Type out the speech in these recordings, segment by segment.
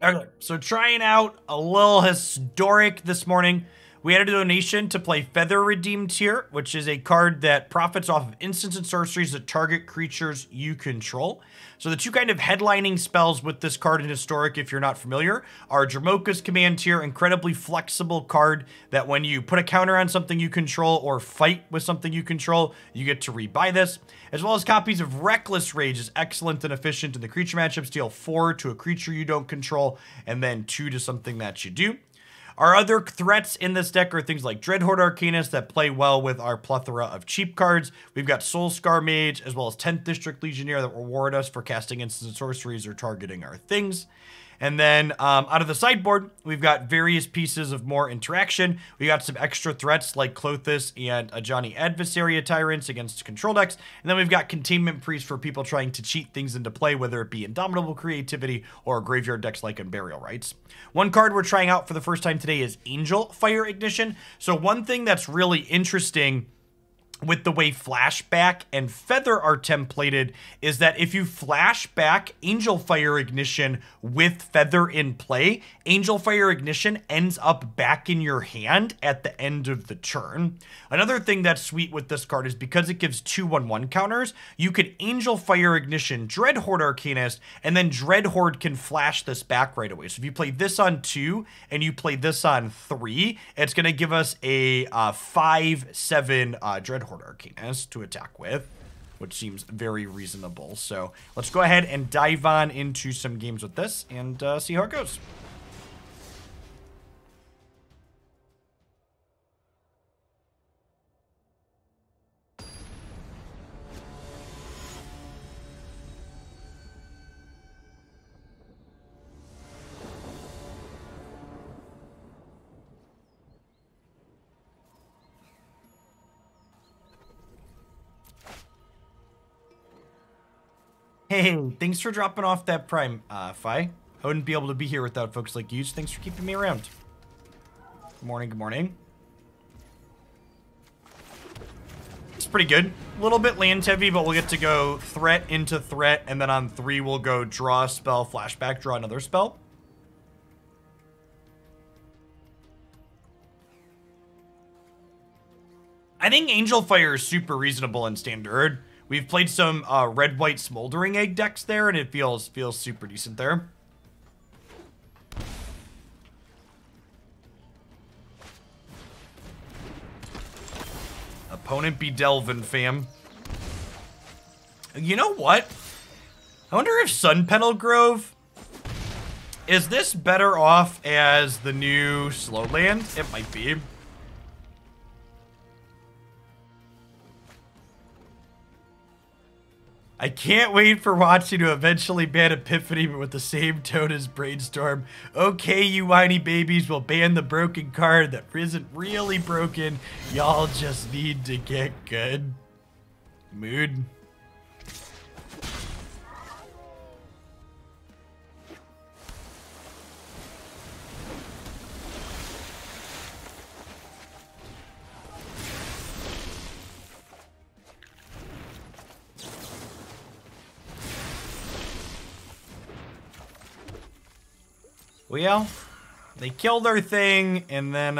Okay, so trying out a little historic this morning. We had a donation to play Feather Redeemed here, which is a card that profits off of instants and sorceries that target creatures you control. So the two kind of headlining spells with this card in Historic, if you're not familiar, are Dromoka's Command Tier, incredibly flexible card that when you put a counter on something you control or fight with something you control, you get to rebuy this. As well as copies of Reckless Rage is excellent and efficient in the creature matchups. Deal 4 to a creature you don't control, and then 2 to something that you do. Our other threats in this deck are things like Dreadhorde Arcanist that play well with our plethora of cheap cards. We've got Soul-Scar Mage, as well as 10th District Legionnaire that reward us for casting instants and sorceries or targeting our things. And then out of the sideboard, we've got various pieces of more interaction. We got some extra threats like Klothys and Ajani Adversary Tyrants against control decks. And then we've got Containment Priest for people trying to cheat things into play, whether it be Indomitable Creativity or graveyard decks like Unburial Rites. One card we're trying out for the first time today is Angelfire Ignition. So one thing that's really interesting with the way Flashback and Feather are templated is that if you flashback Angelfire Ignition with Feather in play, Angelfire Ignition ends up back in your hand at the end of the turn. Another thing that's sweet with this card is because it gives 2/1/1 counters, you could Angelfire Ignition Dreadhorde Arcanist, and then Dreadhorde can flash this back right away. So if you play this on 2 and you play this on 3, it's going to give us a 5/7 Dreadhorde Arcanist to attack with, which seems very reasonable. So let's go ahead and dive on into some games with this and see how it goes. Hey, thanks for dropping off that Prime, Fi. I wouldn't be able to be here without folks like you, so thanks for keeping me around. Good morning, good morning. It's pretty good. A little bit land heavy, but we'll get to go threat into threat, and then on 3 we'll go draw a spell, flashback, draw another spell. I think Angelfire is super reasonable in Standard. We've played some red-white Smoldering Egg decks there, and it feels super decent there. Opponent be Delvin, fam. You know what? I wonder if Sunpetal Grove, is this better off as the new Slowland? It might be. I can't wait for Watson to eventually ban Epiphany, but with the same tone as Brainstorm. Okay, you whiny babies, we'll ban the broken card that isn't really broken. Y'all just need to get good. Mood. Well, they killed our thing, and then,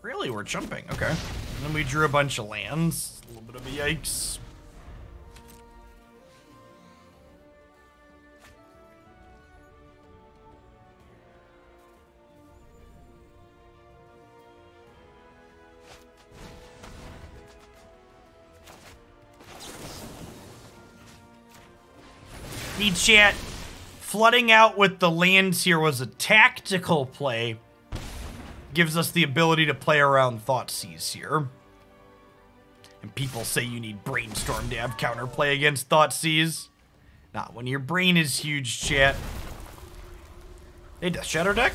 really, we're jumping. Okay. And then we drew a bunch of lands. A little bit of a yikes. Need chat. Flooding out with the lands here was a tactical play. Gives us the ability to play around Thoughtseize here. And people say you need Brainstorm to have counterplay against Thoughtseize. Not when your brain is huge, chat. Hey, Death Shadow deck?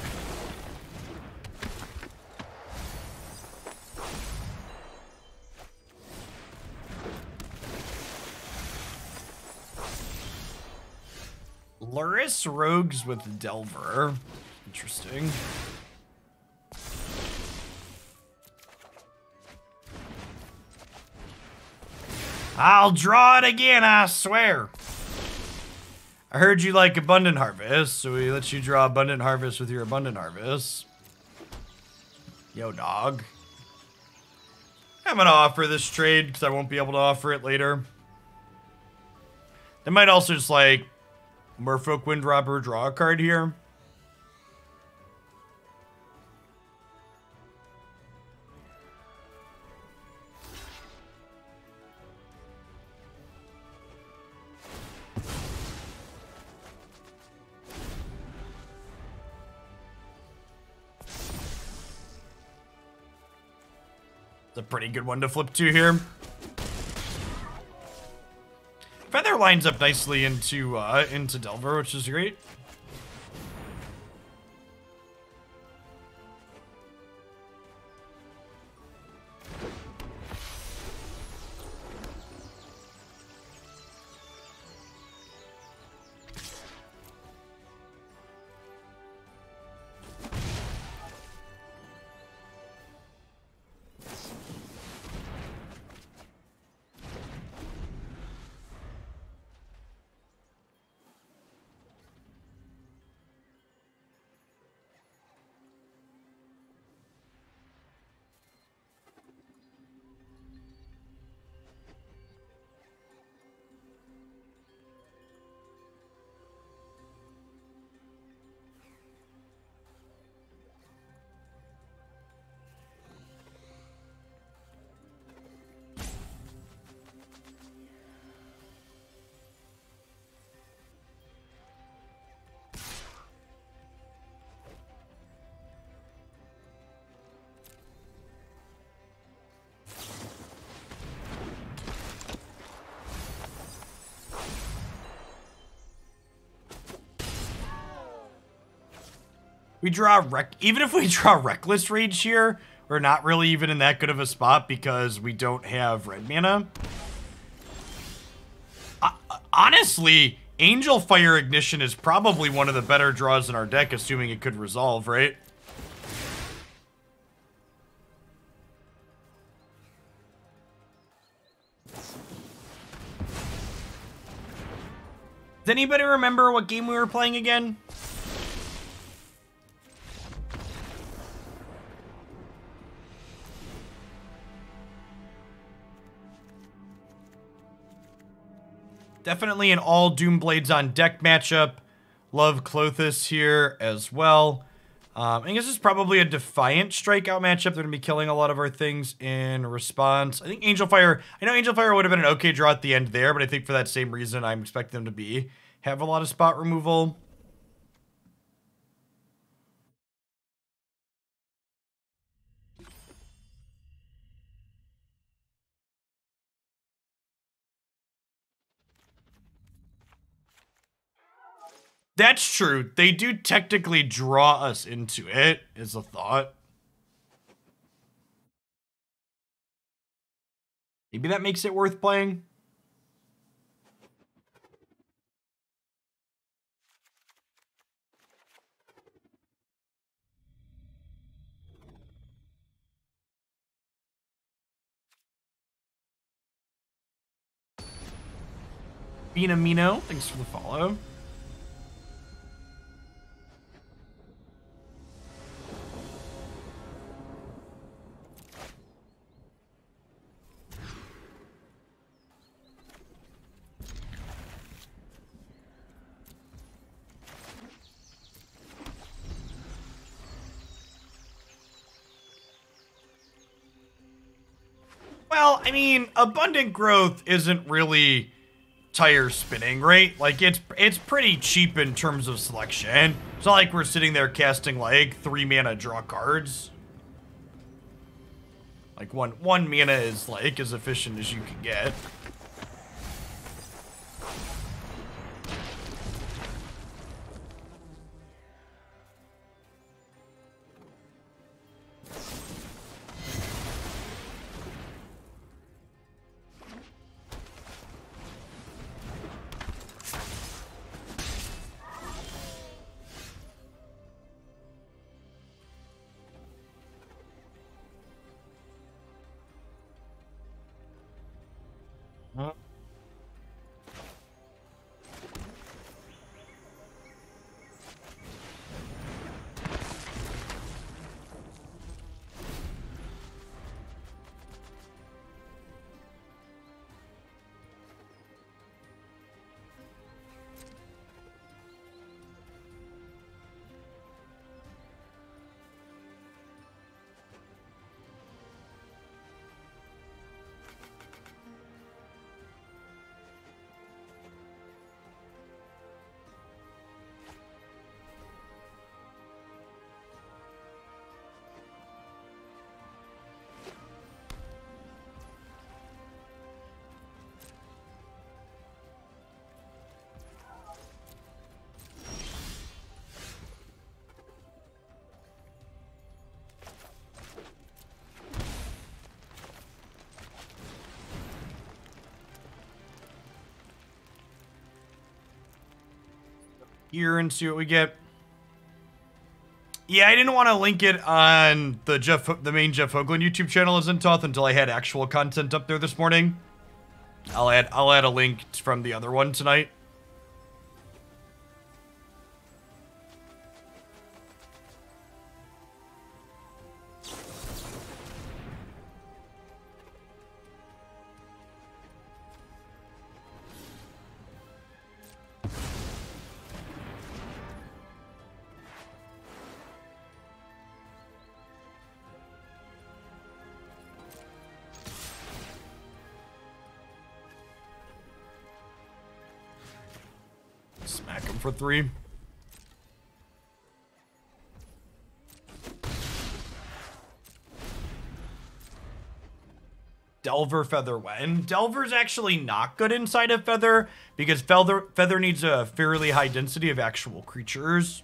Luris Rogues with Delver. Interesting. I'll draw it again, I swear. I heard you like Abundant Harvest, so we let you draw Abundant Harvest with your Abundant Harvest. Yo, dog. I'm gonna offer this trade because I won't be able to offer it later. They might also just like Merfolk Windrobber draw a card here. It's a pretty good one to flip to here. Feather lines up nicely into Delver, which is great. We draw even if we draw Reckless Rage here, we're not really even in that good of a spot because we don't have red mana. Honestly, Angelfire Ignition is probably one of the better draws in our deck, assuming it could resolve, right? Does anybody remember what game we were playing again? Definitely an all Doomblades on deck matchup. Love Klothys here as well. I guess it's probably a Defiant Strike out matchup. They're going to be killing a lot of our things in response. I think Angelfire, I know Angelfire would have been an okay draw at the end there, but I think for that same reason, I'm expecting them to have a lot of spot removal. That's true. They do technically draw us into it, is a thought. Maybe that makes it worth playing. Binamino, thanks for the follow. Well, I mean, Abundant Growth isn't really tire spinning, right? Like, it's pretty cheap in terms of selection. It's not like we're sitting there casting, like, 3 mana draw cards. Like, one mana is, like, as efficient as you can get. here and see what we get. Yeah, I didn't want to link it on the main Jeff Hoagland YouTube channel as Intoth until I had actual content up there this morning. I'll add a link from the other one tonight. Smack him for 3. Delver, Feather, when? Delver's actually not good inside of Feather because Feather needs a fairly high density of actual creatures.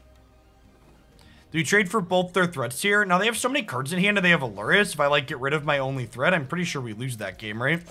Do you trade for both their threats here? Now they have so many cards in hand and they have Aluris. If I like get rid of my only threat, I'm pretty sure we lose that game, right?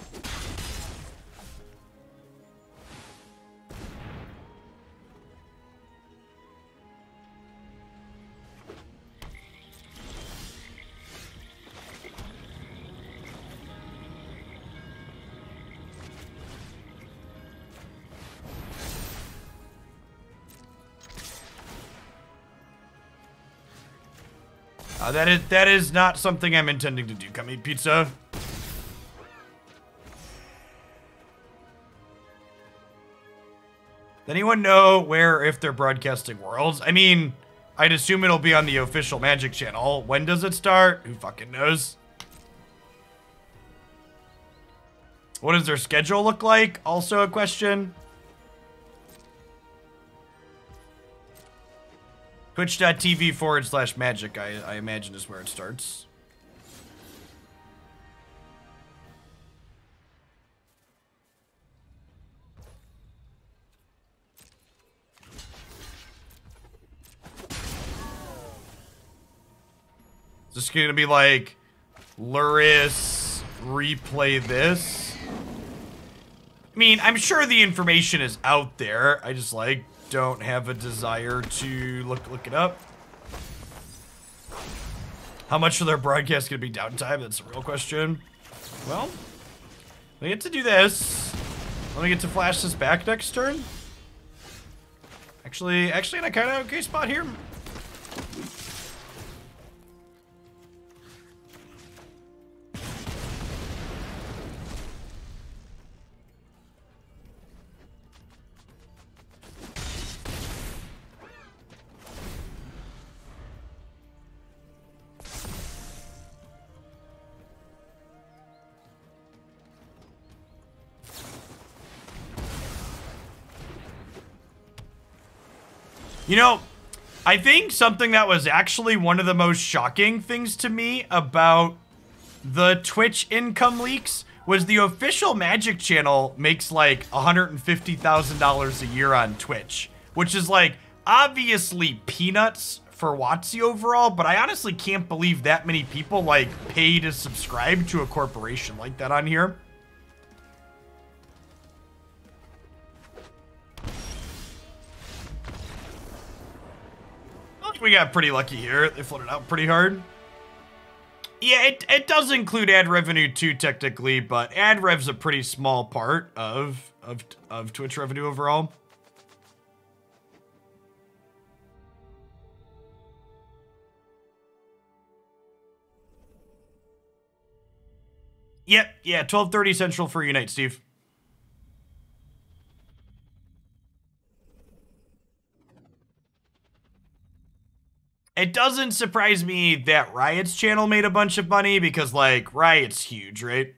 That is not something I'm intending to do. Come eat pizza. Does anyone know where, if they're broadcasting Worlds? I mean, I'd assume it'll be on the official Magic channel. When does it start? Who fucking knows? What does their schedule look like? Also a question. Twitch.tv/magic, I imagine is where it starts. Is this gonna be like Luris replay this? I mean, I'm sure the information is out there. I just like don't have a desire to look it up. How much of their broadcast gonna be downtime? That's a real question. Well, I get to do this. Let me get to flash this back next turn. Actually in a kind of okay spot here. You know, I think something that was actually one of the most shocking things to me about the Twitch income leaks was the official Magic channel makes like $150,000 a year on Twitch, which is like obviously peanuts for WotC overall, but I honestly can't believe that many people like pay to subscribe to a corporation like that on here. We got pretty lucky here. They floated out pretty hard. Yeah, it does include ad revenue too, technically, but ad rev's a pretty small part of Twitch revenue overall. Yep, yeah, 12:30 Central for Unite, Steve. It doesn't surprise me that Riot's channel made a bunch of money because, like, Riot's huge, right?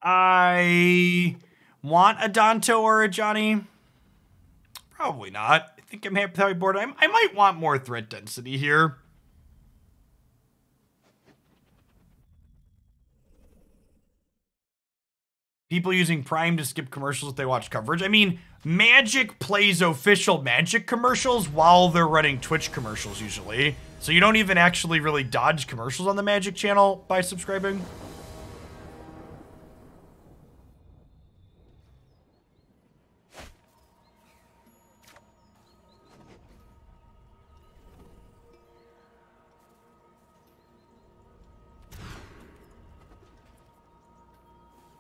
I want Adanto or Ajani. Probably not. I think I'm happy board. I might want more threat density here. People using Prime to skip commercials if they watch coverage. I mean, Magic plays official Magic commercials while they're running Twitch commercials usually. So you don't even actually really dodge commercials on the Magic channel by subscribing.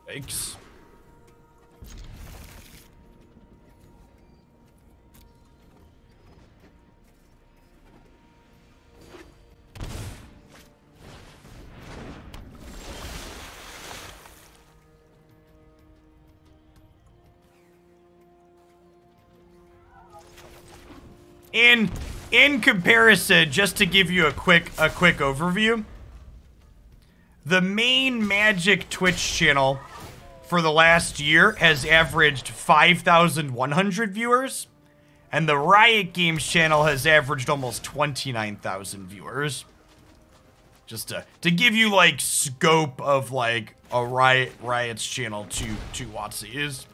Thanks. In comparison, just to give you a quick overview, the main Magic Twitch channel for the last year has averaged 5,100 viewers, and the Riot Games channel has averaged almost 29,000 viewers. Just to give you like scope of like a Riot's channel to WotC's.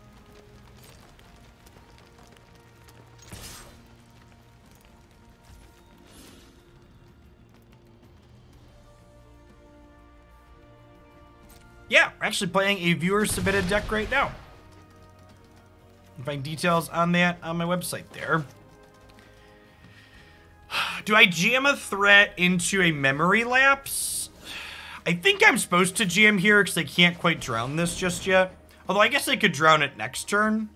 Yeah, we're actually playing a viewer-submitted deck right now. You can find details on that on my website there. Do I jam a threat into a memory lapse? I think I'm supposed to jam here because I can't quite drown this just yet. Although I guess I could drown it next turn.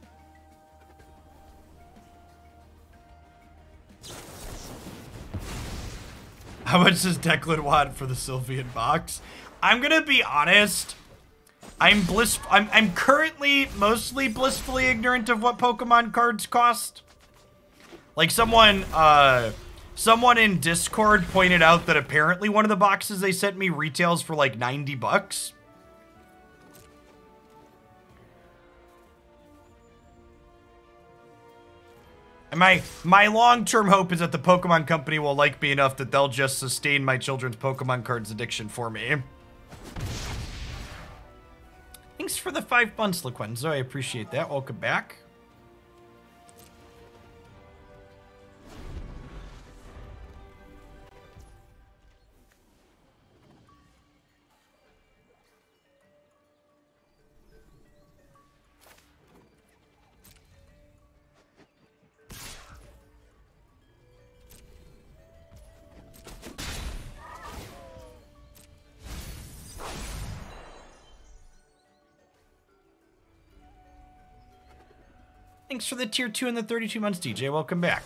How much does Declan want for the Sylvian box? I'm gonna be honest. I'm currently mostly blissfully ignorant of what Pokemon cards cost. Like someone in Discord pointed out that apparently one of the boxes they sent me retails for like 90 bucks. And my long-term hope is that the Pokemon company will like me enough that they'll just sustain my children's Pokemon cards addiction for me. Thanks for the 5 months, Laquenzo. I appreciate that. Welcome back. Thanks for the tier 2 and the 32 months, DJ. Welcome back.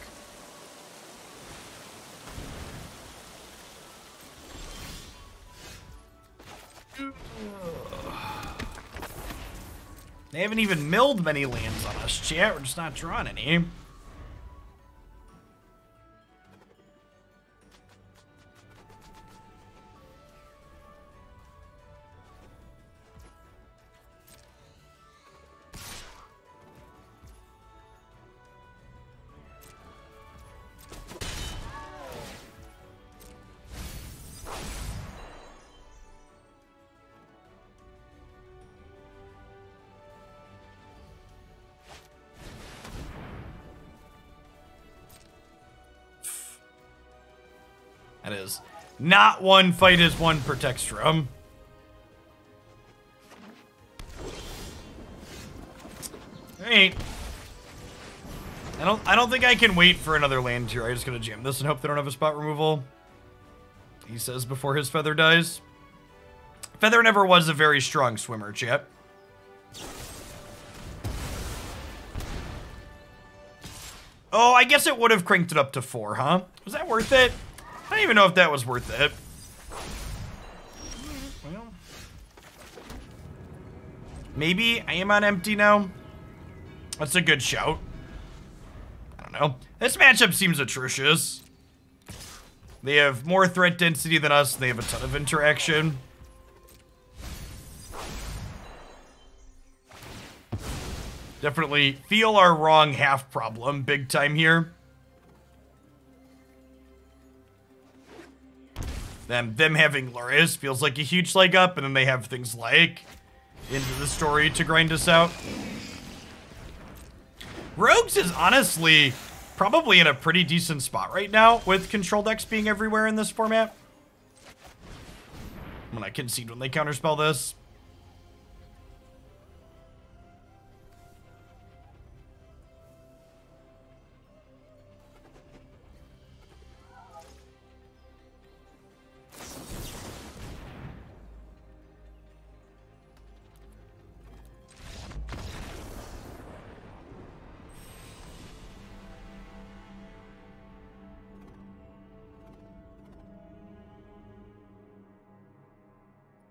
They haven't even milled many lands on us, chat. We're just not drawing any. That is not one fight as one protects from. Alright. I don't think I can wait for another land here. I'm just gonna jam this and hope they don't have a spot removal. He says before his Feather dies. Feather never was a very strong swimmer, chat. Oh, I guess it would have cranked it up to 4, huh? Was that worth it? I don't even know if that was worth it. Well, maybe I am on empty now. That's a good shout. I don't know. This matchup seems atrocious. They have more threat density than us, and they have a ton of interaction. Definitely feel our wrong half problem big time here. Them having Luris feels like a huge leg up, and then they have things like into the story to grind us out. Rogues is honestly probably in a pretty decent spot right now with control decks being everywhere in this format. I'm gonna concede when they counterspell this.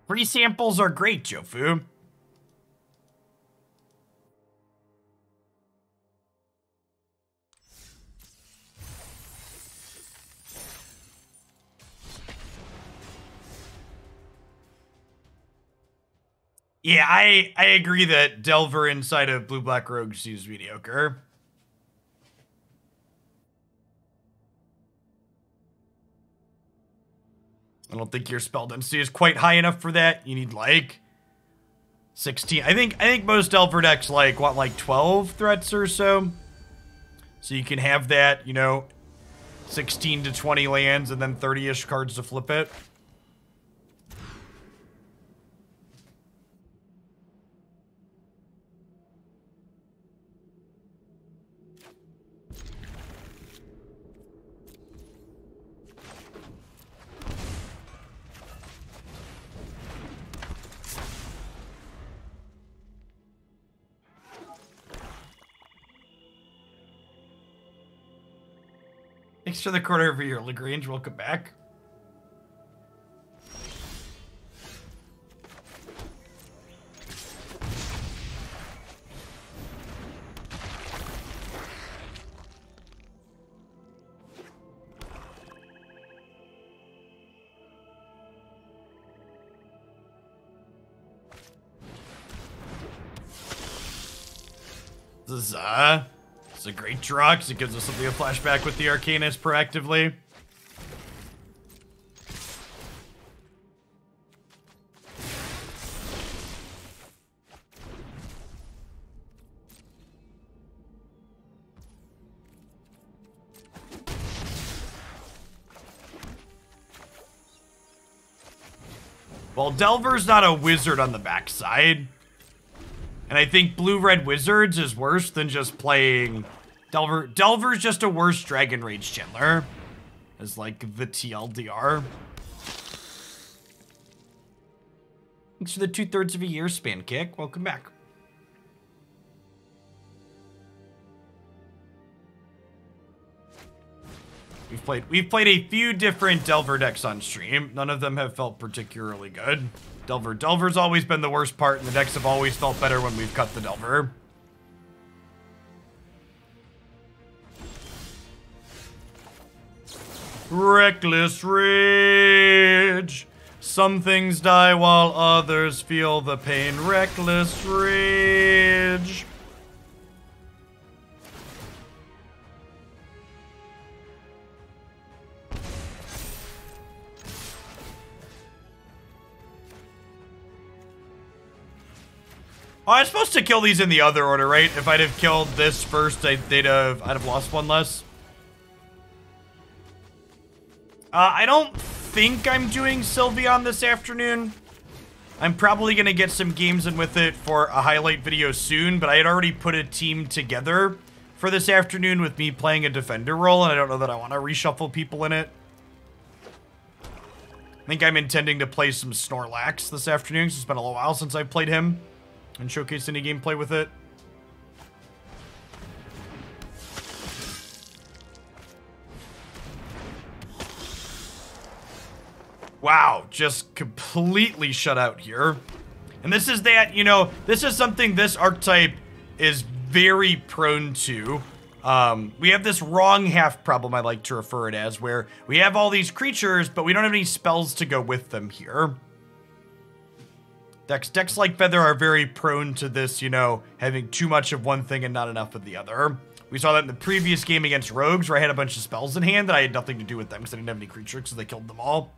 Free samples are great, Jofu. Yeah, I agree that Delver inside of Blue Black Rogue seems mediocre. I don't think your spell density is quite high enough for that. You need like 16. I think most Delver decks want like 12 threats or so. So you can have that, you know, 16 to 20 lands and then 30-ish cards to flip it. Thanks for the quarter over here, Lagrange. Welcome back. This is a great draw because it gives us something to flashback with the Arcanist proactively. Well, Delver's not a wizard on the backside. And I think Blue-Red Wizards is worse than just playing Delver. Delver's just a worse Dragon Rage Chandler. As like the TLDR. Thanks for the 2/3 of a year span kick. Welcome back. We've played a few different Delver decks on stream. None of them have felt particularly good. Delver's always been the worst part, and the decks have always felt better when we've cut the Delver. Reckless Rage. Some things die while others feel the pain. Reckless Rage. Oh, I was supposed to kill these in the other order, right? If I'd have killed this first, I'd have lost one less. I don't think I'm doing Sylveon this afternoon. I'm probably going to get some games in with it for a highlight video soon, but I had already put a team together for this afternoon with me playing a defender role, and I don't know that I want to reshuffle people in it. I think I'm intending to play some Snorlax this afternoon, so it's been a little while since I've played him and showcased any gameplay with it. Wow, just completely shut out here. And this is that, you know, this is something this archetype is very prone to. We have this wrong half problem, I like to refer it as, where we have all these creatures, but we don't have any spells to go with them here. Decks like Feather are very prone to this, you know, having too much of one thing and not enough of the other. We saw that in the previous game against Rogues, where I had a bunch of spells in hand that I had nothing to do with them because I didn't have any creatures, so they killed them all.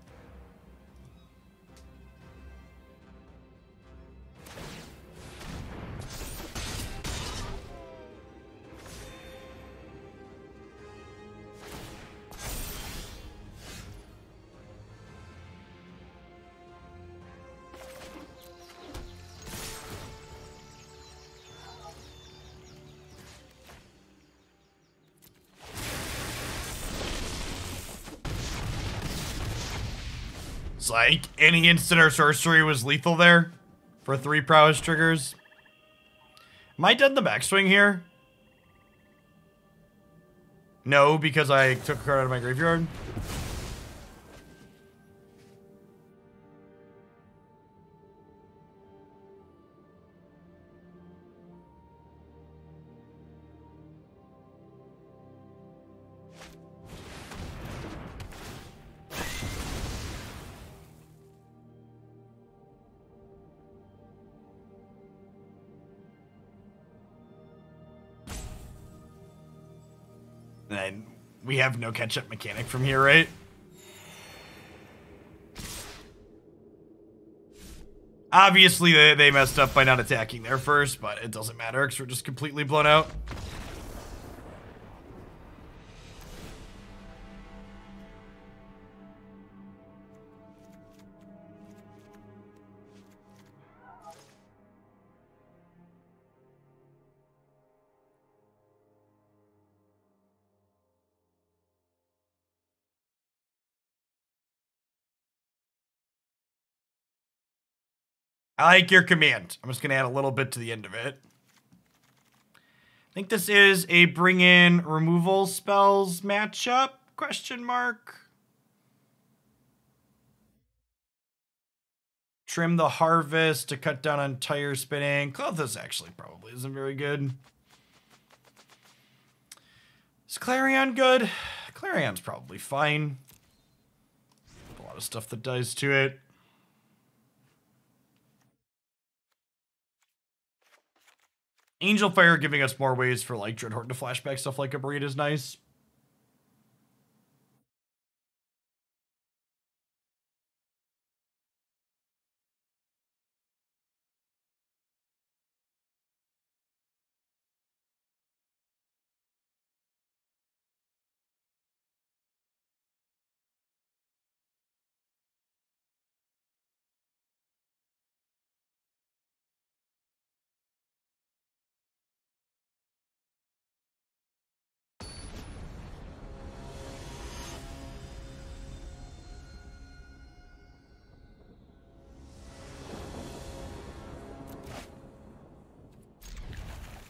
It's like any instant or sorcery was lethal there for 3 prowess triggers. Am I dead in the backswing here? No, because I took a card out of my graveyard. And we have no catch-up mechanic from here, right? Obviously, they messed up by not attacking there first, but it doesn't matter because we're just completely blown out. I like your command. I'm just going to add a little bit to the end of it. I think this is a bring in removal spells matchup? Question mark. Trim the harvest to cut down on tire spinning. Klothys actually probably isn't very good. Is Clarion good? Clarion's probably fine. A lot of stuff that dies to it. Angelfire giving us more ways for like Dreadhorde to flashback stuff like Abrade is nice.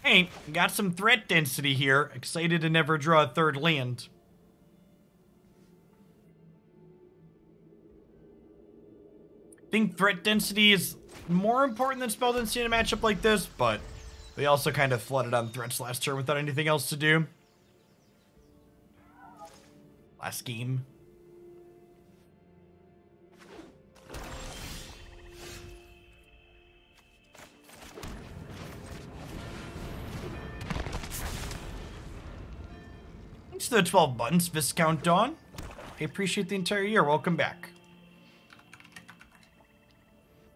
Hey, got some threat density here. Excited to never draw a third land. I think threat density is more important than spell density in a matchup like this, but they also kind of flooded on threats last turn without anything else to do. Last game. Thanks to the 12 months, Viscount Dawn. I appreciate the entire year. Welcome back.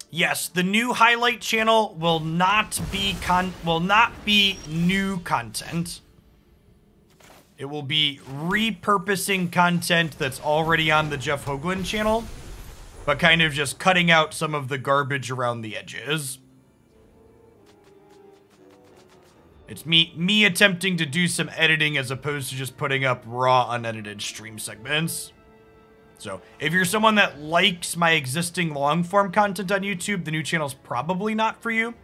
Yes, the new highlight channel will not be new content. It will be repurposing content that's already on the Jeff Hoagland channel, but kind of just cutting out some of the garbage around the edges. It's me attempting to do some editing as opposed to just putting up raw, unedited stream segments. So, if you're someone that likes my existing long-form content on YouTube, the new channel's probably not for you.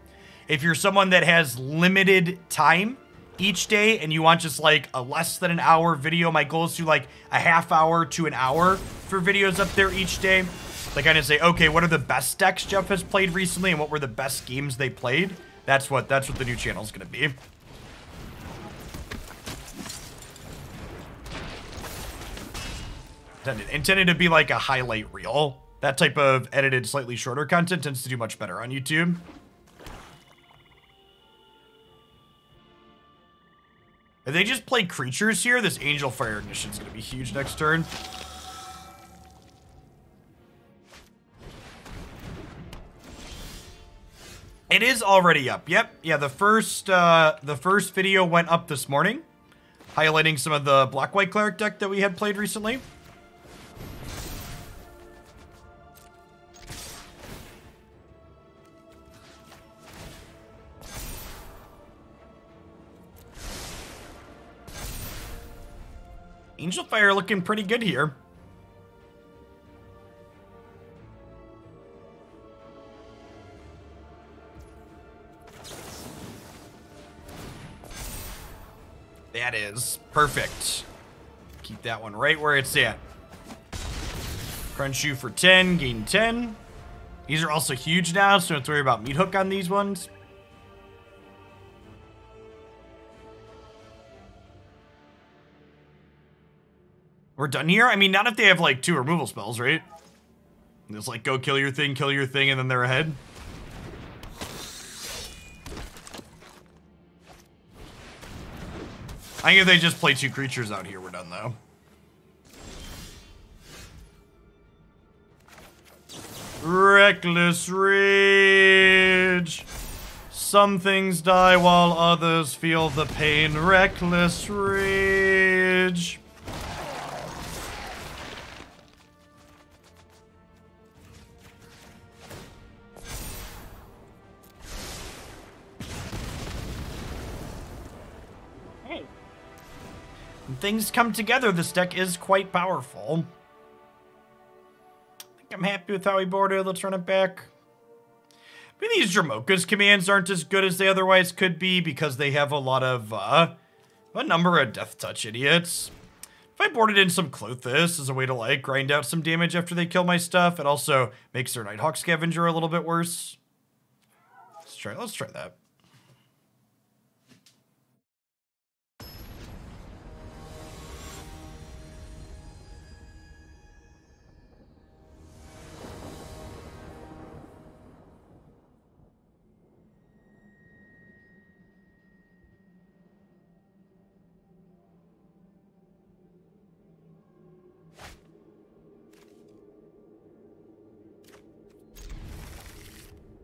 If you're someone that has limited time each day and you want just like a less than an hour video, my goal is to like a half hour to an hour for videos up there each day. To kind of say, okay, what are the best decks Jeff has played recently and what were the best games they played? That's what the new channel's gonna be. Intended to be like a highlight reel. That type of edited, slightly shorter content tends to do much better on YouTube. If they just play creatures here, this Angelfire Ignition is going to be huge next turn. It is already up. Yep. Yeah, the first video went up this morning, highlighting some of the Black-White Cleric deck that we had played recently. Angelfire looking pretty good here. That is perfect. Keep that one right where it's at. Crunch you for 10, gain 10. These are also huge now, so don't have to worry about meat hook on these ones. We're done here? I mean, not if they have, like, 2 removal spells, right? Just, like, go kill your thing, and then they're ahead. I think if they just play 2 creatures out here, we're done, though. Reckless Rage. Some things die while others feel the pain. Reckless Rage. Hey. When things come together, this deck is quite powerful. I'm happy with how we boarded. Let's run it back. Maybe these Dromoka's commands aren't as good as they otherwise could be because they have a lot of, a number of Death Touch idiots. If I boarded in some Klothys as a way to, like, grind out some damage after they kill my stuff, it also makes their Nighthawk Scavenger a little bit worse. Let's try that.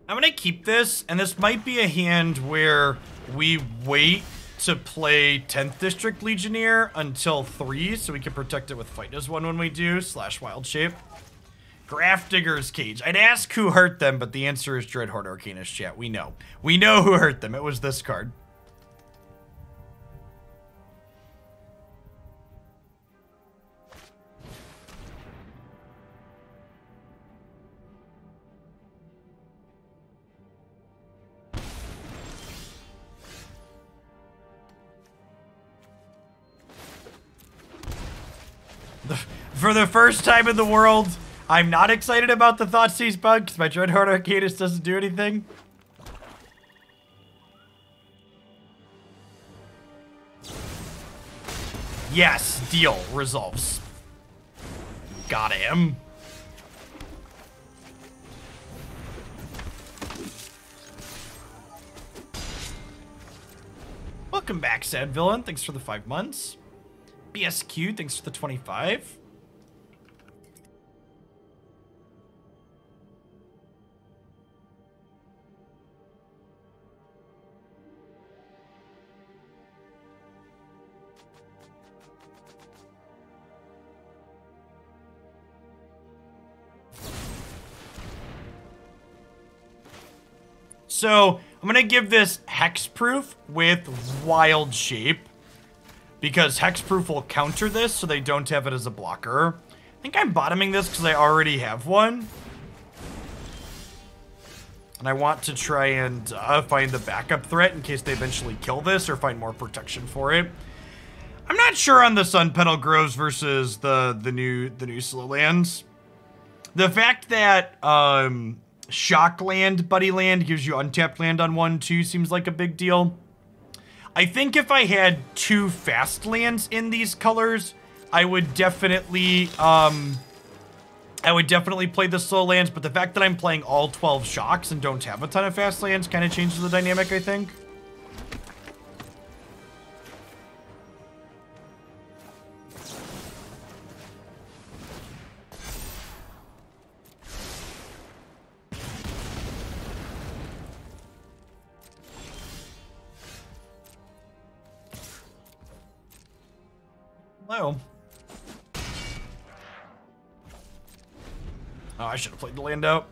I'm gonna keep this, and this might be a hand where we wait to play 10th District Legionnaire until 3, so we can protect it with Fight as 1 when we do, / Wild Shape. Grafdigger's Cage. I'd ask who hurt them, but the answer is Dreadhorde Arcanist, chat. We know. We know who hurt them. It was this card. For the first time in the world, I'm not excited about the Thoughtseize bug because my Dreadhorde Arcanist doesn't do anything. Yes, deal. Resolves. Got him. Welcome back, Sad Villain. Thanks for the 5 months. BSQ, thanks for the 25. So, I'm gonna give this Hexproof with Wild Shape, because Hexproof will counter this, so they don't have it as a blocker. I think I'm bottoming this because I already have one. And I want to try and find the backup threat in case they eventually kill this, or find more protection for it. I'm not sure on the Sunpetal Groves versus the new slow lands. The fact that Shock Land, Buddy Land gives you untapped land on 1/2 seems like a big deal. I think if I had 2 fast lands in these colors, I would definitely play the slow lands, but the fact that I'm playing all 12 shocks and don't have a ton of fast lands kind of changes the dynamic, I think. Hello. Oh, I should have played the land out.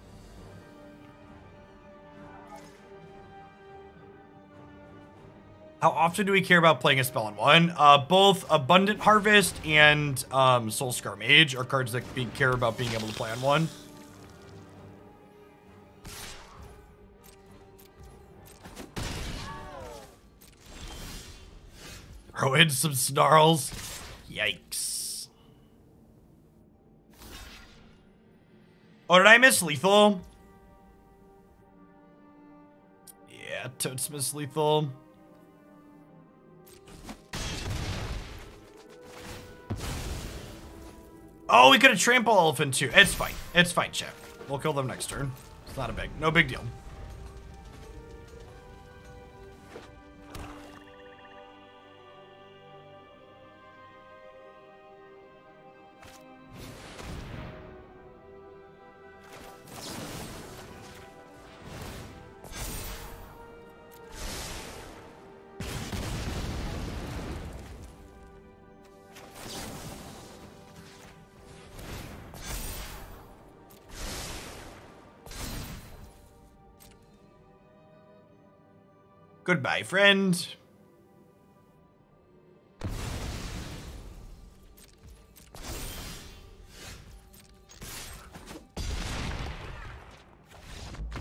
How often do we care about playing a spell in 1? Both Abundant Harvest and Soul-Scar Mage are cards that care about being able to play on 1. Throw in some snarls. Yikes. Oh, did I miss lethal? Yeah, totes miss lethal. Oh, we could have trample elephant too. It's fine. It's fine, chat. We'll kill them next turn. It's not no big deal. Goodbye, friend.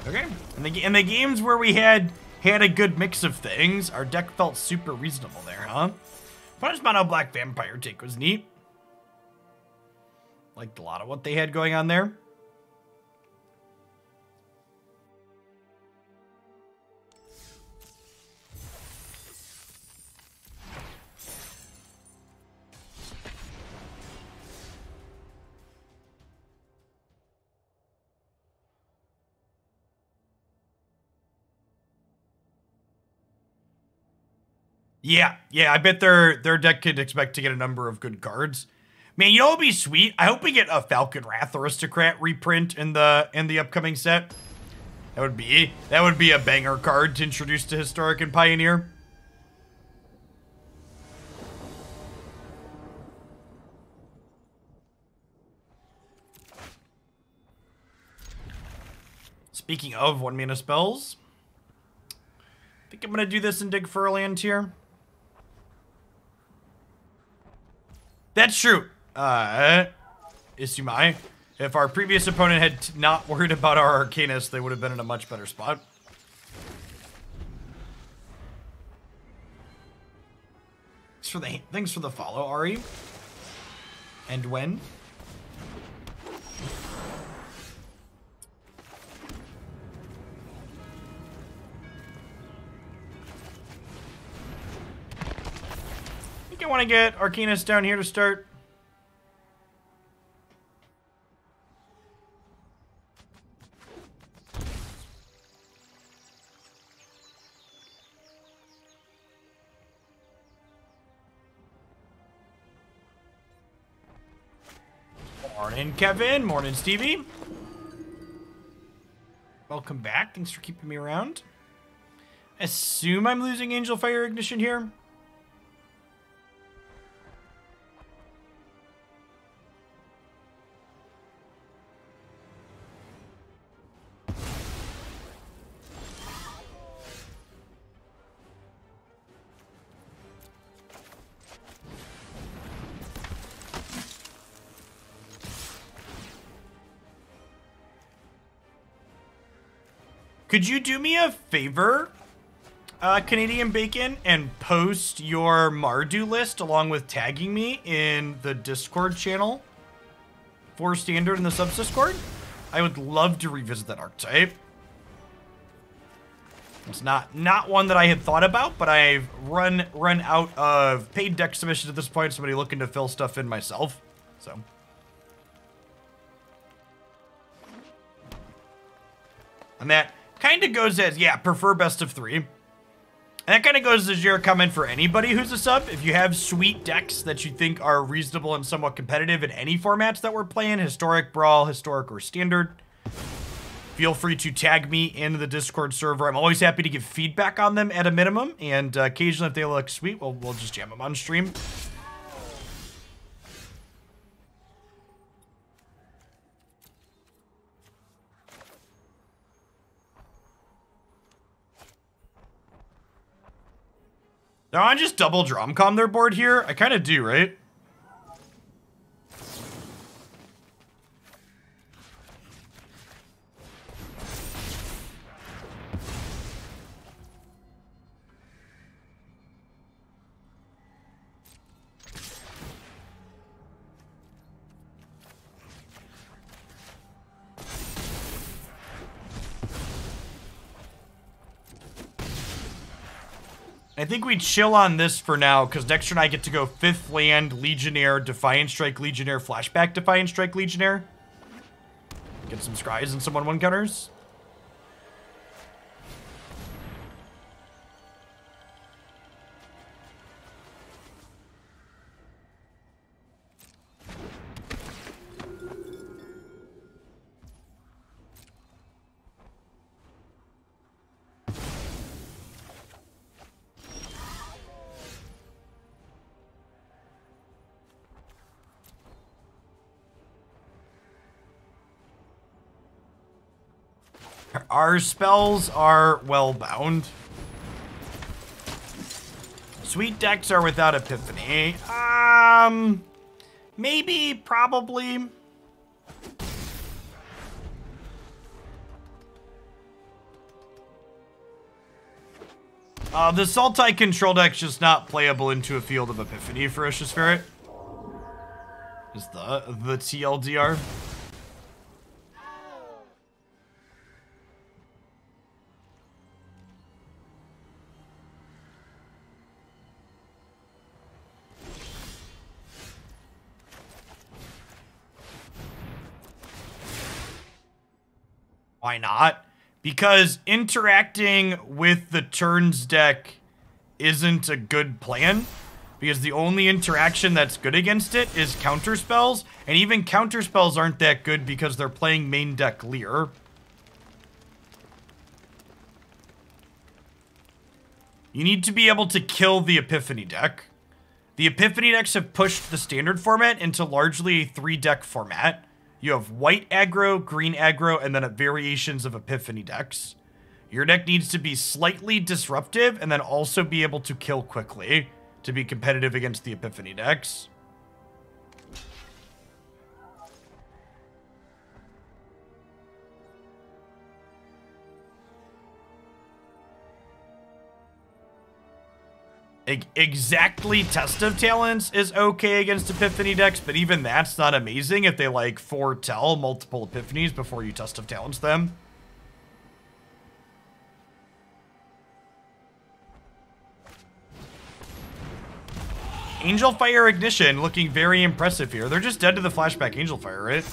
Okay, in the games where we had a good mix of things, our deck felt super reasonable there, huh? Punish Mono Black Vampire take was neat. Liked a lot of what they had going on there. Yeah, I bet their deck could expect to get a number of good cards. Man, you know what would be sweet? I hope we get a Falcon Wrath Aristocrat reprint in the upcoming set. That would be a banger card to introduce to Historic and Pioneer. Speaking of 1-mana spells, I think I'm gonna do this and dig for a land here. That's true. Isumai. If our previous opponent had not worried about our Arcanist, they would have been in a much better spot. Thanks for the follow, Ari. And when? I want to get Arcanist down here to start. Morning, Kevin. Morning, Stevie. Welcome back. Thanks for keeping me around. Assume I'm losing Angelfire Ignition here. Could you do me a favor, Canadian Bacon, and post your Mardu list along with tagging me in the Discord channel for Standard in the Subs-Discord? I would love to revisit that archetype. It's not one that I had thought about, but I've run out of paid deck submissions at this point. Somebody looking to fill stuff in myself, so. And that kind of goes as, yeah, prefer best of 3. And that kind of goes as your comment for anybody who's a sub. If you have sweet decks that you think are reasonable and somewhat competitive in any formats that we're playing, Historic, Brawl, Historic, or Standard, feel free to tag me in the Discord server. I'm always happy to give feedback on them at a minimum, and occasionally if they look sweet, we'll just jam them on stream. Now I just double Dromcom their board here. I kind of do, right? I think we chill on this for now, because next turn I get to go 5th land, Legionnaire, Defiant Strike, Legionnaire, flashback, Defiant Strike, Legionnaire. Get some scries and some 1/1 counters. Our spells are well bound. Sweet decks are without Epiphany. Maybe, probably. The Sultai control deck's just not playable into a field of Epiphany, Ferocious Ferret. Is the TLDR. Why not? Because interacting with the turns deck isn't a good plan. Because the only interaction that's good against it is counterspells. And even counterspells aren't that good because they're playing main deck Leer. You need to be able to kill the Epiphany deck. The Epiphany decks have pushed the standard format into largely a 3-deck format. You have white aggro, green aggro, and then variations of Epiphany decks. Your deck needs to be slightly disruptive and then also be able to kill quickly to be competitive against the Epiphany decks. Exactly, Test of Talents is okay against Epiphany decks, but even that's not amazing if they like foretell multiple Epiphanies before you Test of Talents them. Angelfire Ignition looking very impressive here. They're just dead to the flashback Angelfire, right?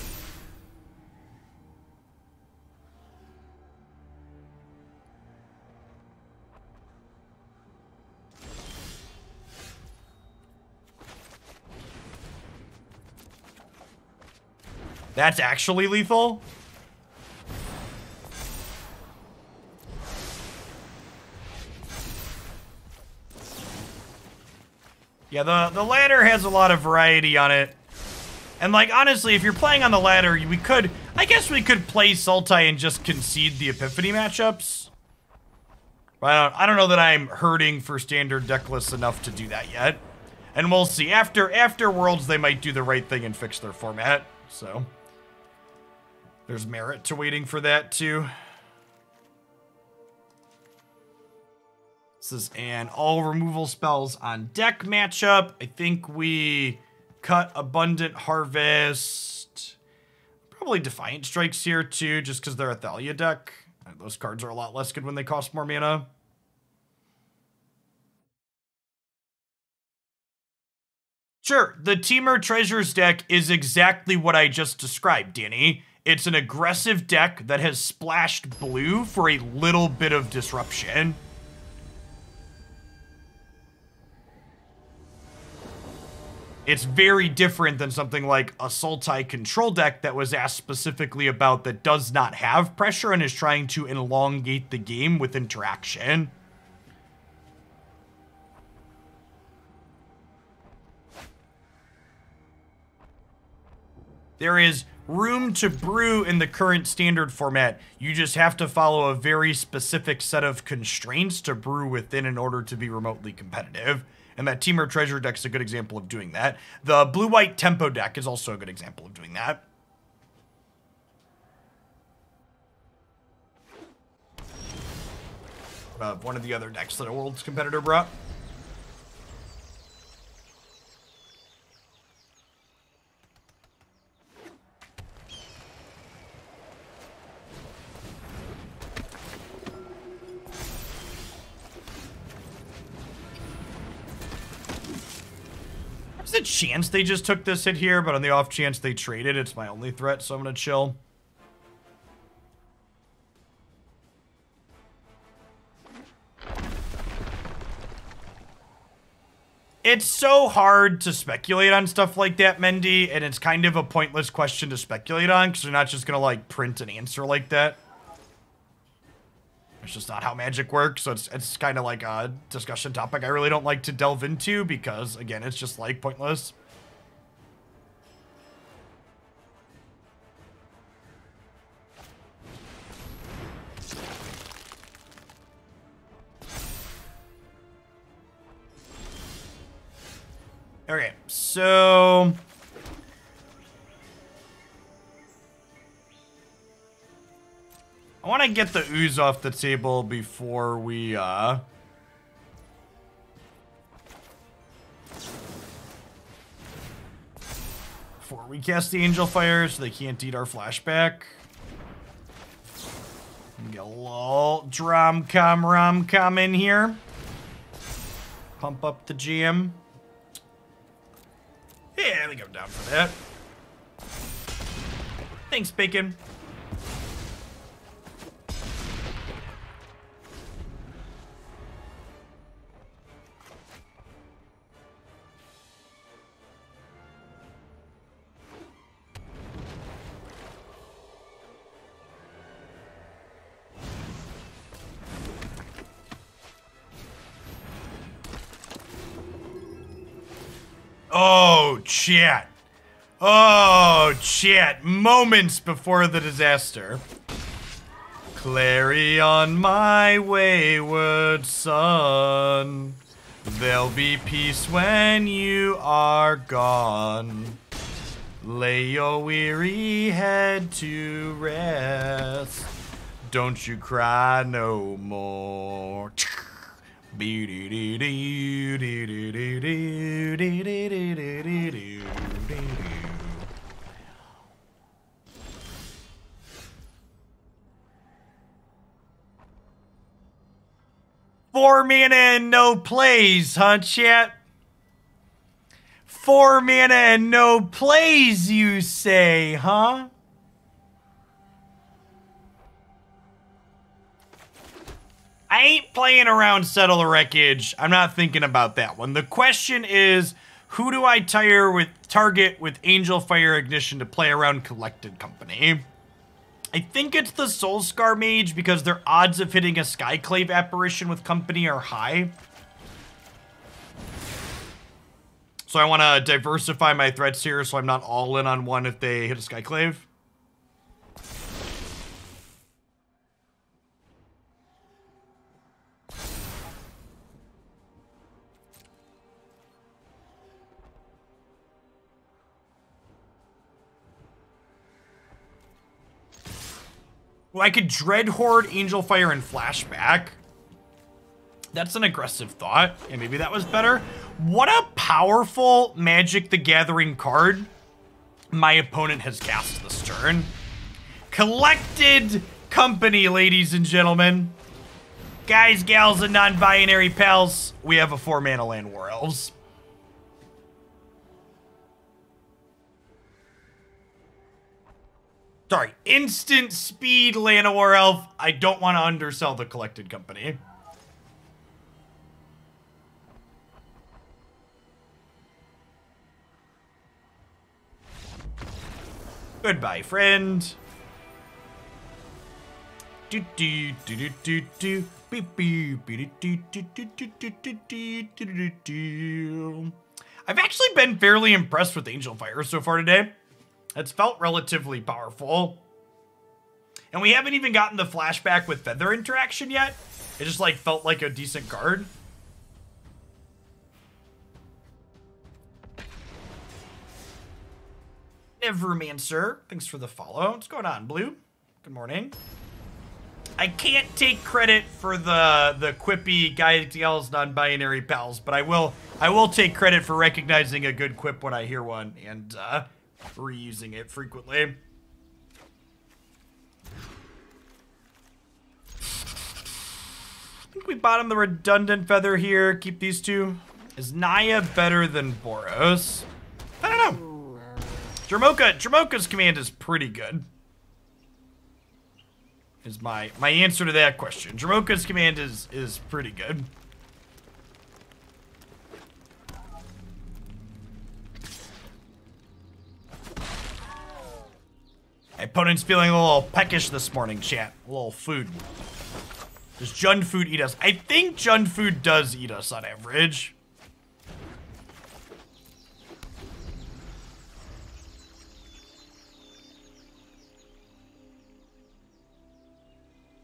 That's actually lethal? Yeah, the ladder has a lot of variety on it. And like, honestly, if you're playing on the ladder, I guess we could play Sultai and just concede the Epiphany matchups. But I don't know that I'm hurting for standard deck lists enough to do that yet. And we'll see. After Worlds, they might do the right thing and fix their format. So there's merit to waiting for that too. This is an all removal spells on deck matchup. I think we cut Abundant Harvest. Probably Defiant Strikes here too, just because they're a Thalia deck. Those cards are a lot less good when they cost more mana. Sure, the Temur Treasures deck is exactly what I just described, Danny. It's an aggressive deck that has splashed blue for a little bit of disruption. It's very different than something like a Sultai control deck that was asked specifically about that does not have pressure and is trying to elongate the game with interaction. There is room to brew in the current standard format. You just have to follow a very specific set of constraints to brew within in order to be remotely competitive. And that Temur Treasure deck is a good example of doing that. The blue-white Tempo deck is also a good example of doing that. One of the other decks that a Worlds competitor brought. There's a chance they just took this hit here, but on the off chance they traded, it's my only threat, so I'm gonna chill. It's so hard to speculate on stuff like that, Mendy, and it's kind of a pointless question to speculate on, because you're not just gonna, like, print an answer like that. It's just not how Magic works, so it's kind of like a discussion topic I really don't like to delve into, because, again, it's just, like, pointless. Okay, so... I want to get the ooze off the table before we, cast the Angelfire so they can't eat our flashback. Get a little rom-com in here. Pump up the jam. Yeah, I think I'm down for that. Thanks, Bacon. Oh, chat. Oh, chat. Moments before the disaster. Clarion, my wayward son. There'll be peace when you are gone. Lay your weary head to rest. Don't you cry no more. 4 mana and no plays, huh, chat? 4 mana and no plays, you say, huh? I ain't playing around Settle the Wreckage. I'm not thinking about that one. The question is, who do I target with Angelfire Ignition to play around Collected Company? I think it's the Soul-Scar Mage because their odds of hitting a Skyclave Apparition with Company are high. So I want to diversify my threats here so I'm not all in on one if they hit a Skyclave. Well, I could Dreadhorde, Angelfire, and Flashback. That's an aggressive thought. Yeah, maybe that was better. What a powerful Magic the Gathering card my opponent has cast this turn. Collected Company, ladies and gentlemen. Guys, gals, and non-binary pals, we have a 4-mana land War Elves. Sorry, instant speed Llanowar Elf. I don't want to undersell the Collected Company. Goodbye, friend. I've actually been fairly impressed with Angelfire so far today. It's felt relatively powerful. And we haven't even gotten the flashback with Feather interaction yet. It just like felt like a decent card. Nevermancer, thanks for the follow. What's going on, Blue? Good morning. I can't take credit for the quippy guys, gals, non-binary pals, but I will take credit for recognizing a good quip when I hear one and reusing it frequently. I think we bottom the redundant feather here. Keep these two. Is Naya better than Boros? I don't know. Dromoka's command is pretty good. Is my answer to that question. Dromoka's command is pretty good. My opponent's feeling a little peckish this morning, chat. A little food. Does Jund food eat us? I think Jund food does eat us on average.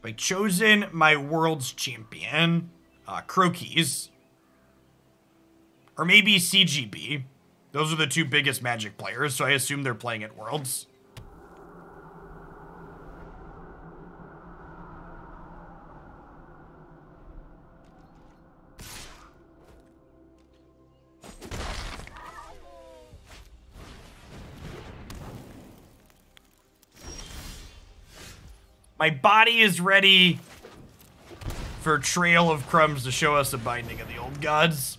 I chosen my world's champion, Klothys, or maybe CGB. Those are the two biggest Magic players, so I assume they're playing at Worlds. My body is ready for Trail of Crumbs to show us a binding of the old gods.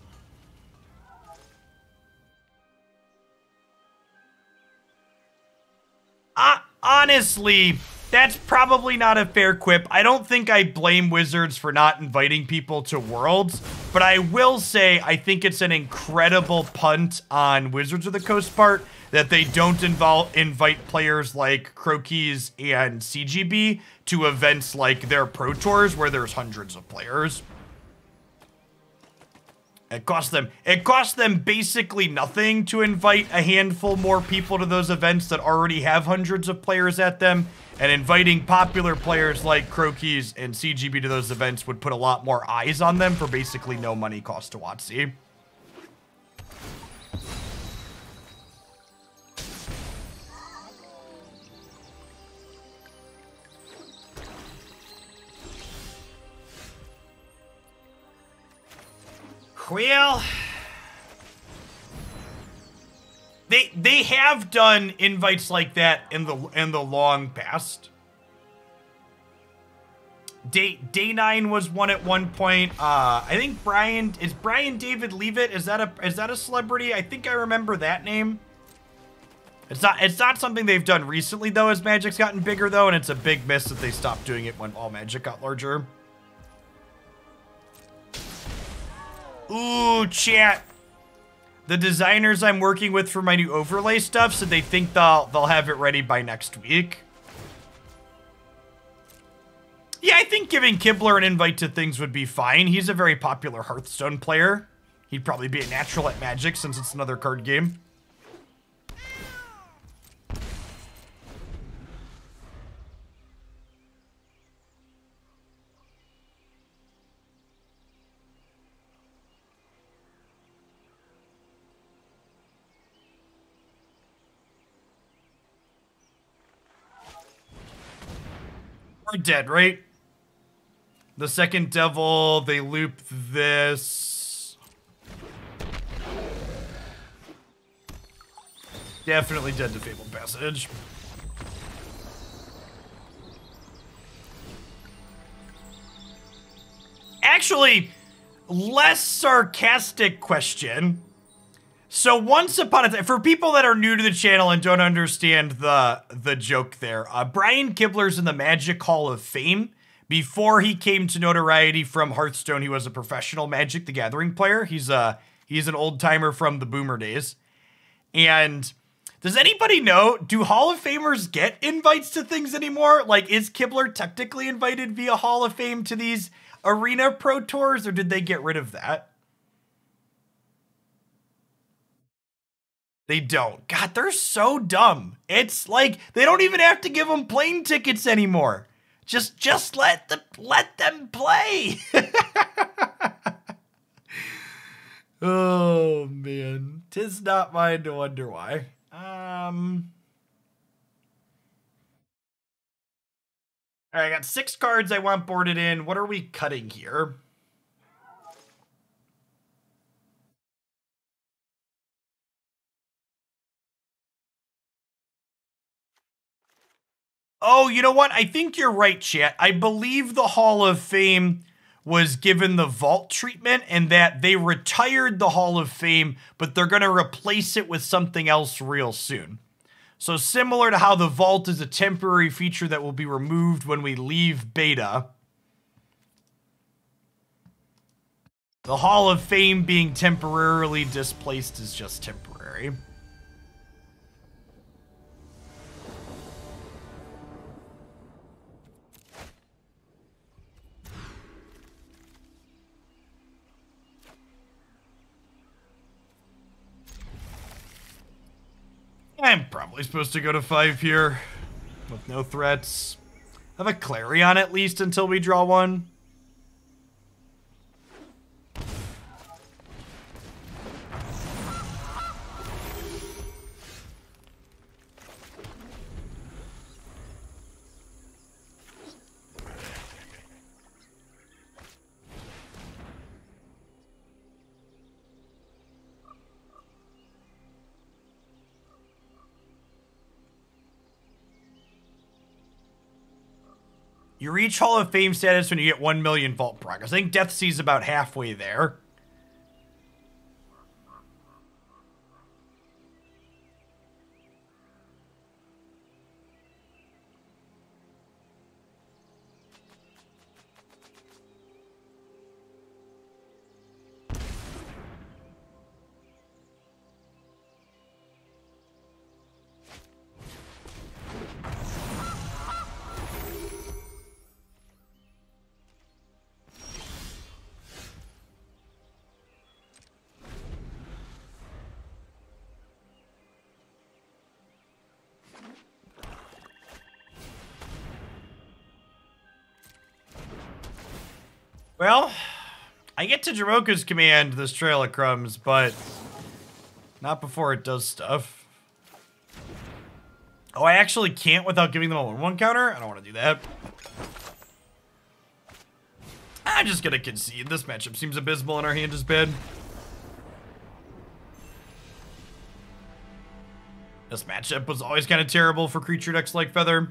Honestly, that's probably not a fair quip. I don't think I blame Wizards for not inviting people to Worlds, but I will say I think it's an incredible punt on Wizards of the Coast part that they don't invite players like Klothys and CGB to events like their Pro Tours where there's hundreds of players. It costs them basically nothing to invite a handful more people to those events that already have hundreds of players at them, and inviting popular players like Klothys and CGB to those events would put a lot more eyes on them for basically no money cost to WotC. Well, they have done invites like that in the long past. Day 9 was one at one point. I think Brian David Leavitt, is that a celebrity? I think I remember that name. It's not something they've done recently though, as Magic's gotten bigger though, and it's a big miss that they stopped doing it when all Magic got larger. Ooh, chat. The designers I'm working with for my new overlay stuff said they think they'll have it ready by next week. Yeah, I think giving Kibler an invite to things would be fine. He's a very popular Hearthstone player. He'd probably be a natural at Magic since it's another card game. We're dead, right? The second devil, they loop this. Definitely dead to Fabled Passage. Actually, less sarcastic question. So once upon a time, for people that are new to the channel and don't understand the joke there, Brian Kibler's in the Magic Hall of Fame. Before he came to notoriety from Hearthstone, he was a professional Magic the Gathering player. He's an old timer from the Boomer days. And does anybody know, do Hall of Famers get invites to things anymore? Like, is Kibler technically invited via Hall of Fame to these Arena Pro Tours, or did they get rid of that? They don't. God, they're so dumb. It's like they don't even have to give them plane tickets anymore. Just let them play. Oh man, 'tis not mine to wonder why. All right, I got 6 cards I want boarded in. What are we cutting here? Oh, you know what? I think you're right, chat. I believe the Hall of Fame was given the Vault treatment, and that they retired the Hall of Fame, but they're going to replace it with something else real soon. So similar to how the Vault is a temporary feature that will be removed when we leave beta, the Hall of Fame being temporarily displaced is just temporary. I'm probably supposed to go to 5 here with no threats. Have a Clarion at least until we draw one. You reach Hall of Fame status when you get 1 million Vault progress. I think Deathsea's about halfway there. Well, I get to Dromoka's command this Trail of Crumbs, but not before it does stuff. Oh, I actually can't without giving them a 1/1 counter? I don't want to do that. I'm just going to concede. This matchup seems abysmal and our hand is bad. This matchup was always kind of terrible for creature decks like Feather.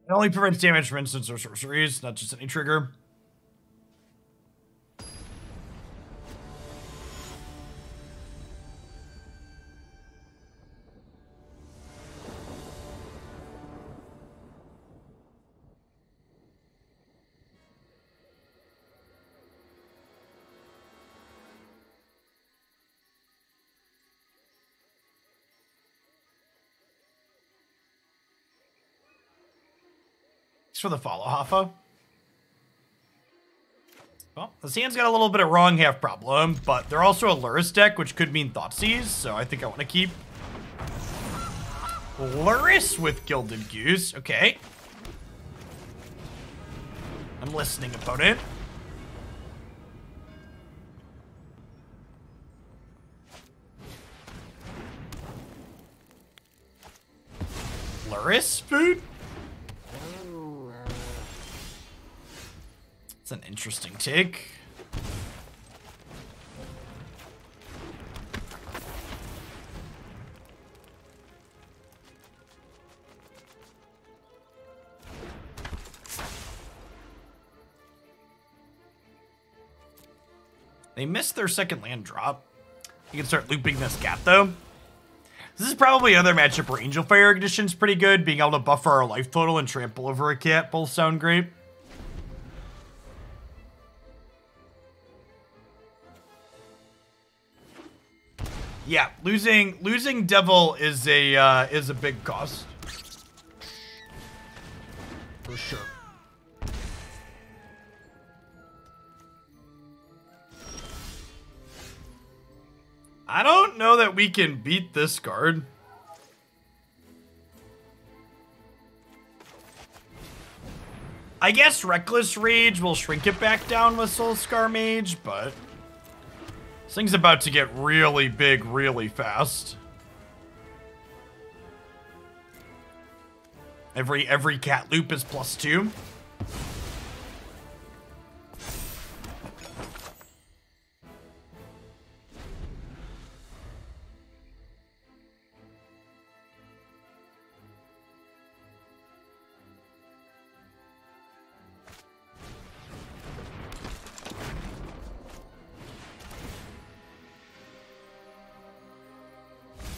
It only prevents damage from instants or sorceries, not just any trigger. For the follow, Hoffa. Well, this hand's got a little bit of wrong half problem, but they're also a Lurrus deck, which could mean Thoughtseize, so I think I want to keep Lurrus with Gilded Goose. Okay. I'm listening, opponent. Lurrus food? That's an interesting take. They missed their second land drop. You can start looping this cat though. This is probably another matchup where Angelfire Ignition is pretty good. Being able to buffer our life total and trample over a cat both sound great. Yeah, losing Devil is a big cost. For sure. I don't know that we can beat this card. I guess Reckless Rage will shrink it back down with Soul-Scar Mage, but this thing's about to get really big really fast. Every cat loop is +2.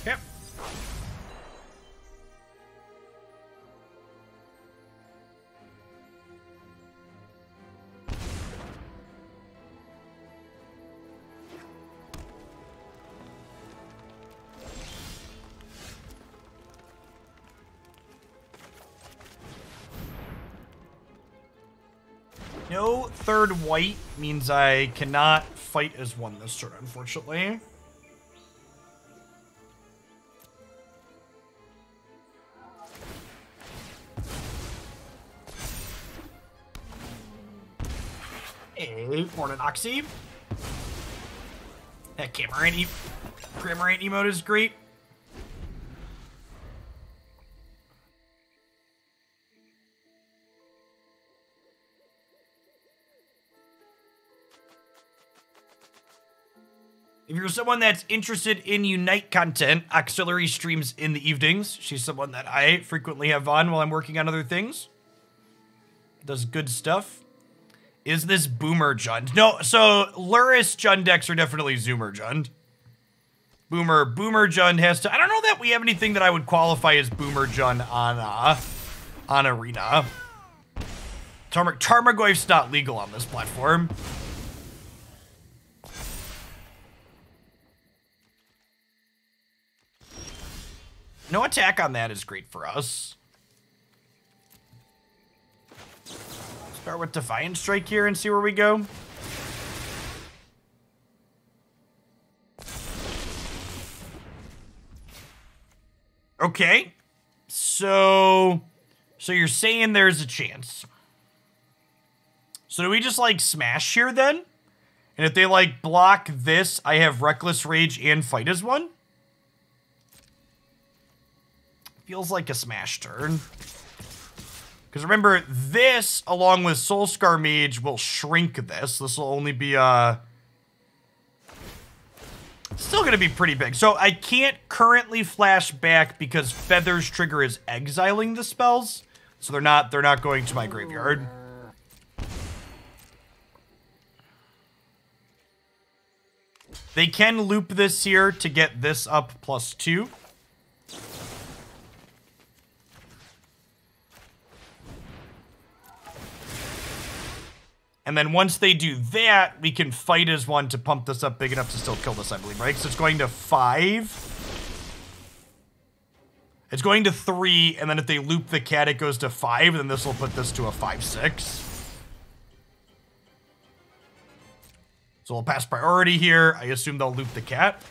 Yep. No third white means I cannot fight as one this turn, unfortunately. Hey, Orthodoxy. That Cramorant emote is great. If you're someone that's interested in Unite content, Auxiliary streams in the evenings. She's someone that I frequently have on while I'm working on other things. Does good stuff. Is this Boomer Jund? No, so Luris Jund decks are definitely Zoomer Jund. Boomer Jund has to... I don't know that we have anything that I would qualify as Boomer Jund on Arena. Tarmogoyf's not legal on this platform. No attack on that is great for us. Start with Defiant Strike here and see where we go. Okay. So you're saying there's a chance. So do we just, like, smash here, then? And if they, like, block this, I have Reckless Rage and Fight as one? Feels like a smash turn. Because remember, this, along with Soul-Scar Mage, will shrink this. This will only be, still going to be pretty big. So I can't currently flash back because Feather's trigger is exiling the spells. So they're not going to my graveyard. They can loop this here to get this up +2. And then once they do that, we can fight as one to pump this up big enough to still kill this, I believe, right? So it's going to 5. It's going to 3, and then if they loop the cat, it goes to 5, and then this will put this to a 5/6. So we'll pass priority here. I assume they'll loop the cat.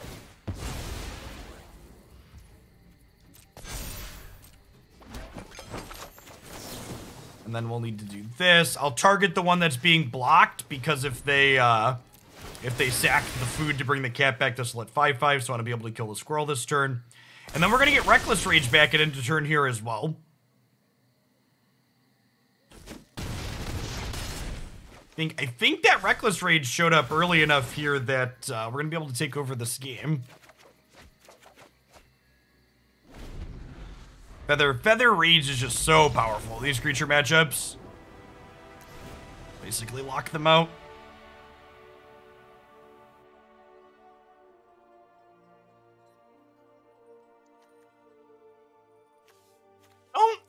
And then we'll need to do this. I'll target the one that's being blocked because if they sack the food to bring the cat back, this will hit 5/5, so I want to be able to kill the squirrel this turn. And then we're going to get Reckless Rage back at into turn here as well. I think that Reckless Rage showed up early enough here that we're going to be able to take over this game. Feather Rage is just so powerful. These creature matchups basically lock them out. I don't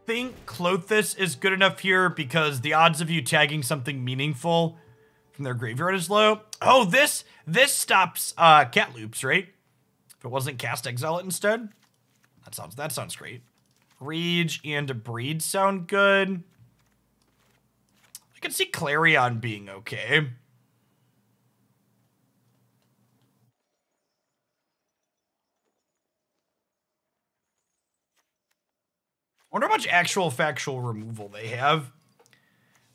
think Klothys is good enough here because the odds of you tagging something meaningful from their graveyard is low. Oh, this stops cat loops, right? If it wasn't Cast Exile it instead. That sounds great. Rage and Abrade sound good. I can see Clarion being okay. wonder how much actual factual removal they have.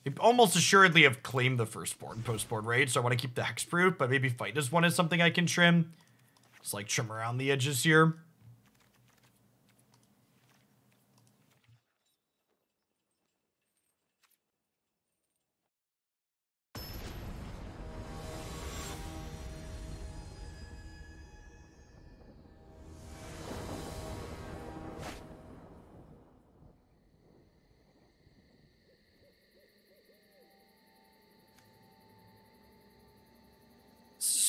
They almost assuredly have claimed the firstborn postboard, right? So I want to keep the hexproof, but maybe fight as one is something I can trim. Just like trim around the edges here.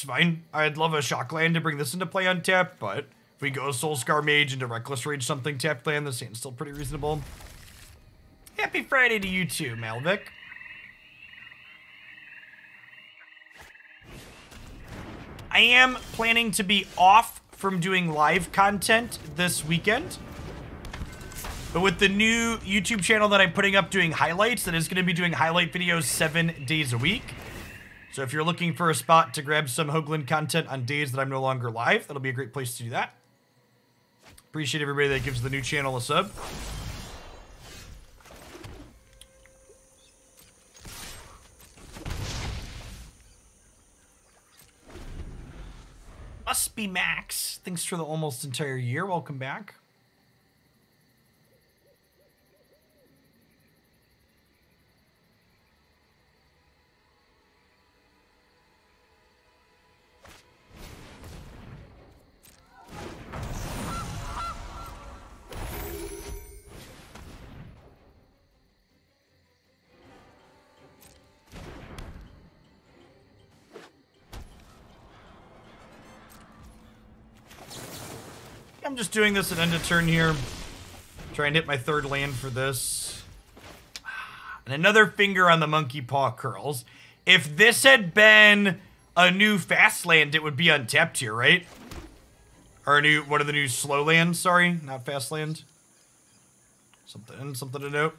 Fine. I'd love a shock land to bring this into play on tap, but if we go Soul-Scar Mage into Reckless Rage something tapped land, the sand's still pretty reasonable. Happy Friday to you too, Malvik. I am planning to be off from doing live content this weekend. But with the new YouTube channel that I'm putting up doing highlights, that is going to be doing highlight videos 7 days a week. So if you're looking for a spot to grab some Hoagland content on days that I'm no longer live, that'll be a great place to do that. Appreciate everybody that gives the new channel a sub. Must be Max. Thanks for the almost entire year. Welcome back. I'm just doing this at end of turn here. Try and hit my third land for this. And another finger on the monkey paw curls. If this had been a new fast land, it would be untapped here, right? Or a new, one of the new slow lands, sorry, not fast land. Something to note.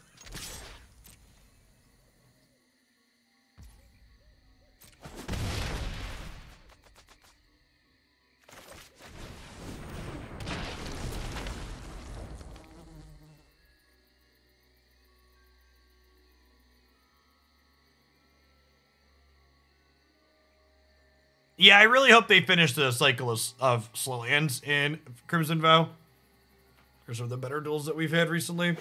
Yeah, I really hope they finish the cycle of slow lands in Crimson Vow. Those are the better duels that we've had recently.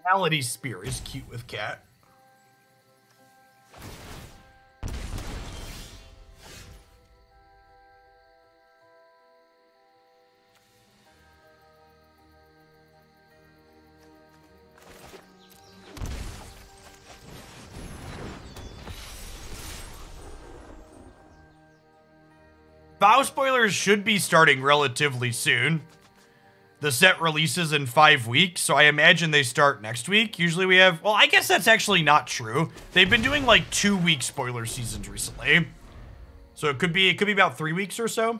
Malady Spear is cute with cat. Vow spoilers should be starting relatively soon. The set releases in 5 weeks, so I imagine they start next week. Usually we have, well, I guess that's actually not true. They've been doing like 2-week spoiler seasons recently. So it could be about 3 weeks or so.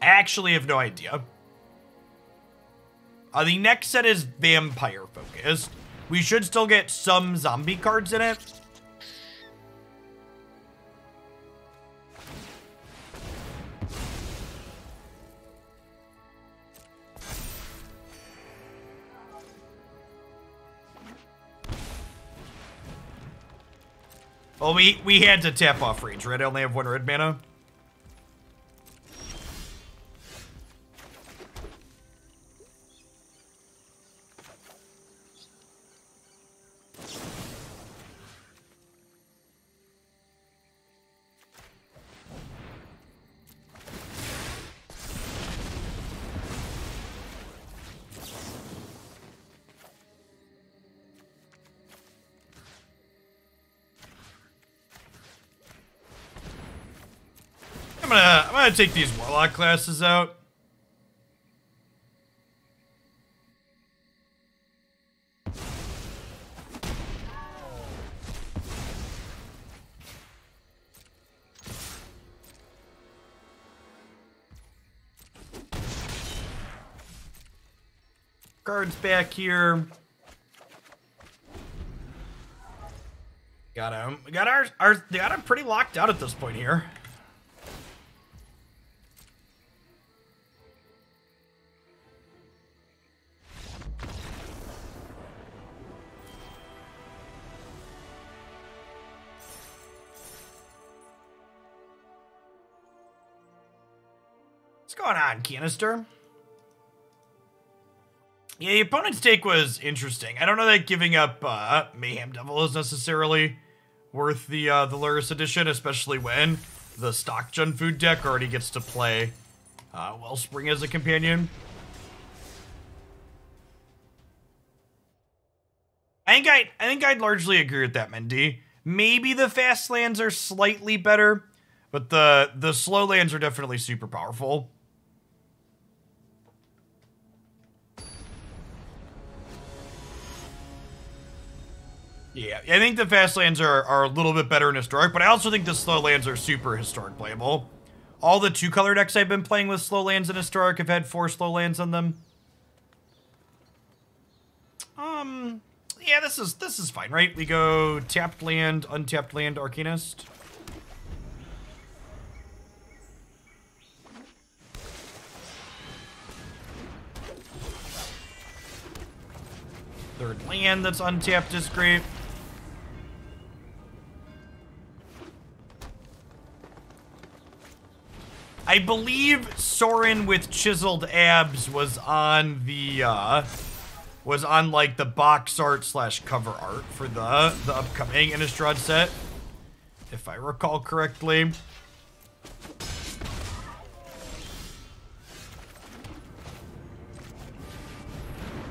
I actually have no idea. The next set is vampire focused. We should still get some zombie cards in it. Well, we had to tap off range, right? I only have 1 red mana. I'm gonna take these warlock classes out. cards back here. Got him. We got him pretty locked out at this point here. What's going on, Canister? Yeah, the opponent's take was interesting. I don't know that giving up Mayhem Devil is necessarily worth the Luris edition, especially when the stock Jund Food deck already gets to play Wellspring as a companion. I think I'd largely agree with that, Mendy. Maybe the fast lands are slightly better, but the slow lands are definitely super powerful. Yeah, I think the fast lands are a little bit better in Historic, but I also think the slow lands are super Historic playable. All the 2-color decks I've been playing with slow lands in Historic have had 4 slow lands on them. Yeah, this is fine, right? We go tapped land, untapped land, Arcanist. Third land that's untapped is great. I believe Sorin with chiseled abs was on the like the box art / cover art for the upcoming Innistrad set, if I recall correctly.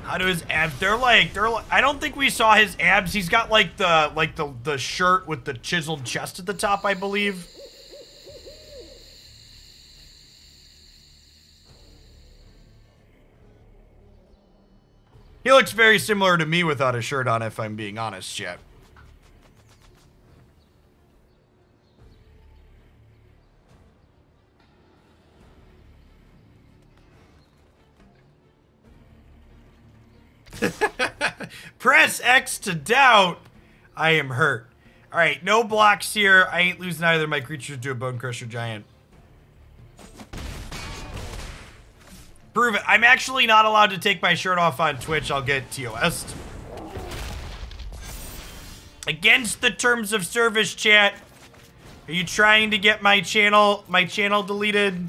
How do his abs? They're like I don't think we saw his abs. He's got like the shirt with the chiseled chest at the top, I believe. He looks very similar to me without a shirt on, if I'm being honest, chat. Press X to doubt. I am hurt. All right, no blocks here. I ain't losing either of my creatures to a Bone Crusher Giant. Prove it. I'm actually not allowed to take my shirt off on Twitch. I'll get TOS'd. Against the terms of service, chat. Are you trying to get my channel deleted?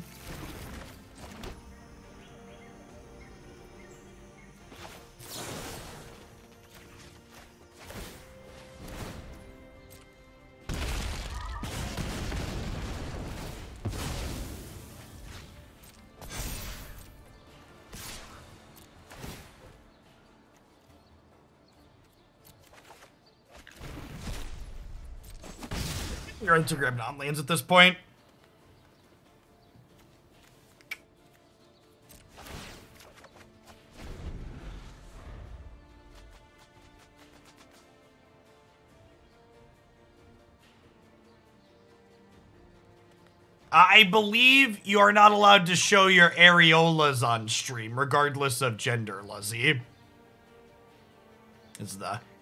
You're going to grab non-lands at this point. I believe you are not allowed to show your areolas on stream, regardless of gender, Luzzy.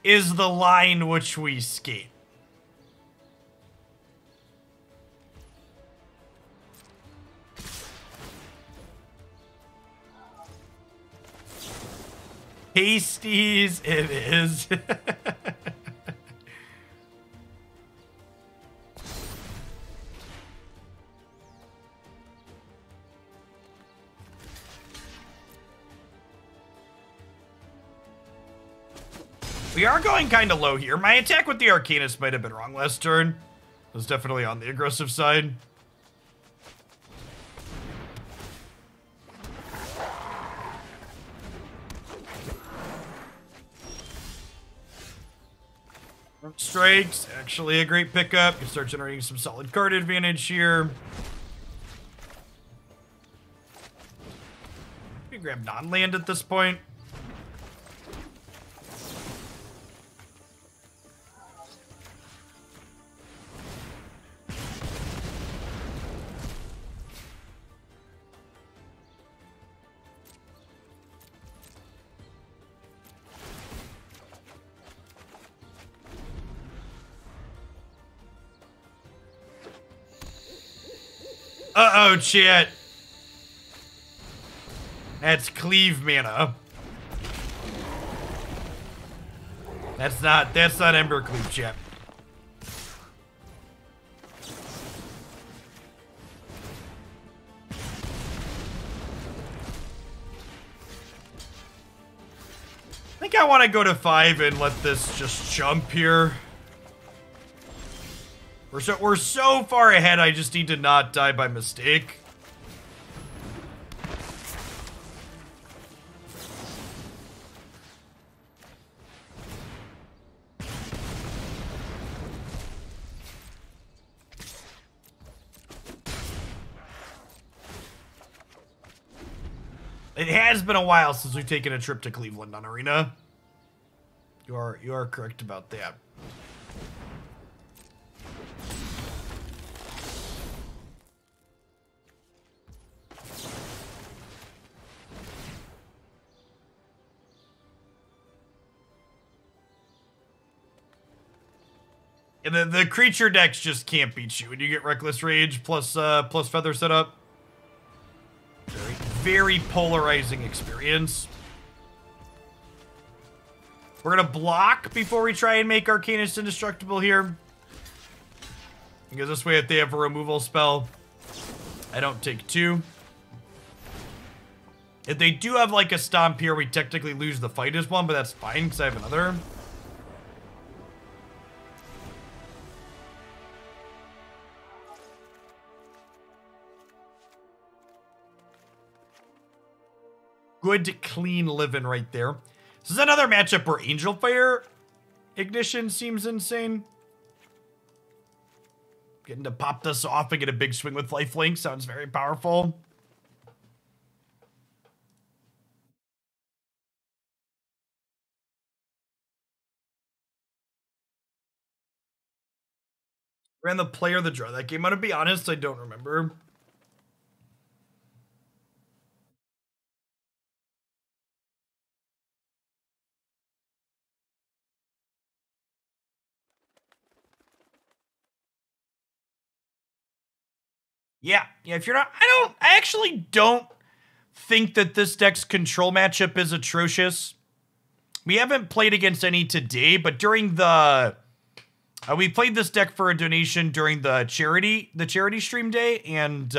Is the line which we skate. Pasties, it is. We are going kind of low here. My attack with the Arcanist might have been wrong last turn. It was definitely on the aggressive side. Strikes, actually a great pickup. You start generating some solid card advantage here. You grab non-land at this point. Uh-oh, chat. That's cleave mana. That's not Ember Cleave, chat. I think I want to go to 5 and let this just jump here. We're so far ahead, I just need to not die by mistake. It has been a while since we've taken a trip to Cleveland on Arena. You are correct about that. And the creature decks just can't beat you when you get Reckless Rage plus Feather setup. Very polarizing experience. We're gonna block before we try and make Arcanist indestructible here. Because this way, if they have a removal spell, I don't take 2. If they do have like a stomp here, we technically lose the fight as 1, but that's fine because I have another. Good, clean living right there. This is another matchup where Angelfire Ignition seems insane. Getting to pop this off and get a big swing with lifelink sounds very powerful. Ran the player that draw that game. I'm gonna be honest, I don't remember. Yeah, if you're not, I actually don't think that this deck's control matchup is atrocious. We haven't played against any today, but during the, we played this deck for a donation during the charity stream day, and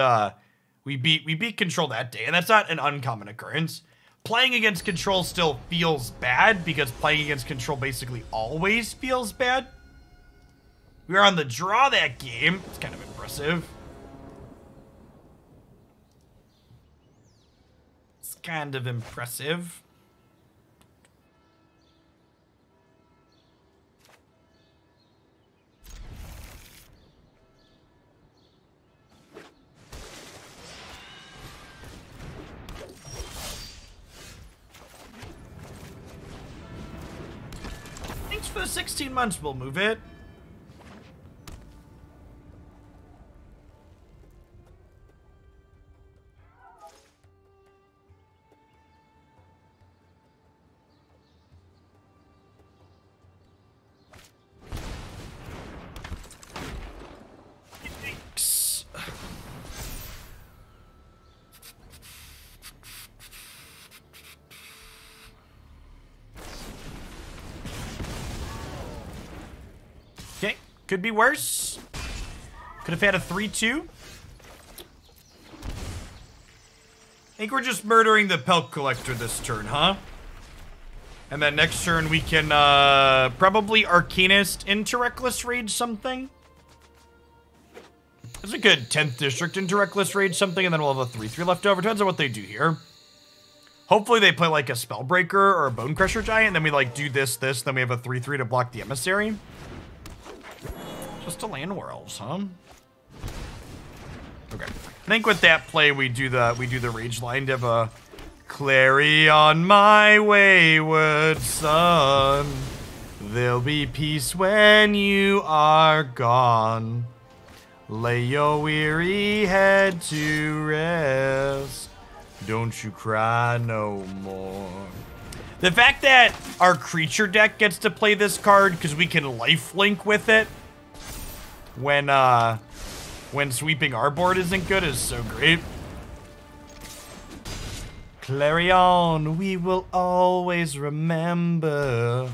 we beat control that day, and that's not an uncommon occurrence. Playing against control still feels bad, because playing against control basically always feels bad. We were on the draw that game. It's kind of impressive. Kind of impressive. Thanks for the 16 months, we'll move it. Could be worse. Could have had a 3-2. I think we're just murdering the Pelt Collector this turn, huh? And then next turn we can probably Arcanist into Reckless Rage something. That's a good 10th District into Reckless Rage something, and then we'll have a 3-3 left over. Depends on what they do here. Hopefully they play like a Spellbreaker or a Bone Crusher Giant, and then we like do this, then we have a 3-3 to block the Emissary. Just to land Werewolves, huh? Okay. I think with that play we do the rage line to have a Clarion, my wayward son. There'll be peace when you are gone. Lay your weary head to rest. Don't you cry no more. The fact that our creature deck gets to play this card because we can lifelink with it when when sweeping our board isn't good is so great. Clarion, we will always remember.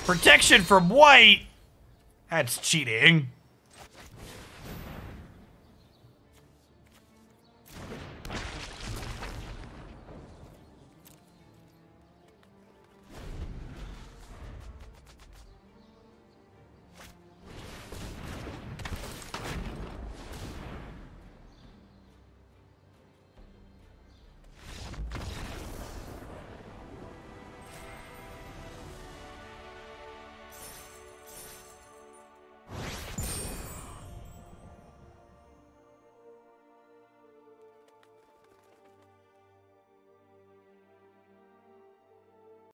Protection from white. That's cheating.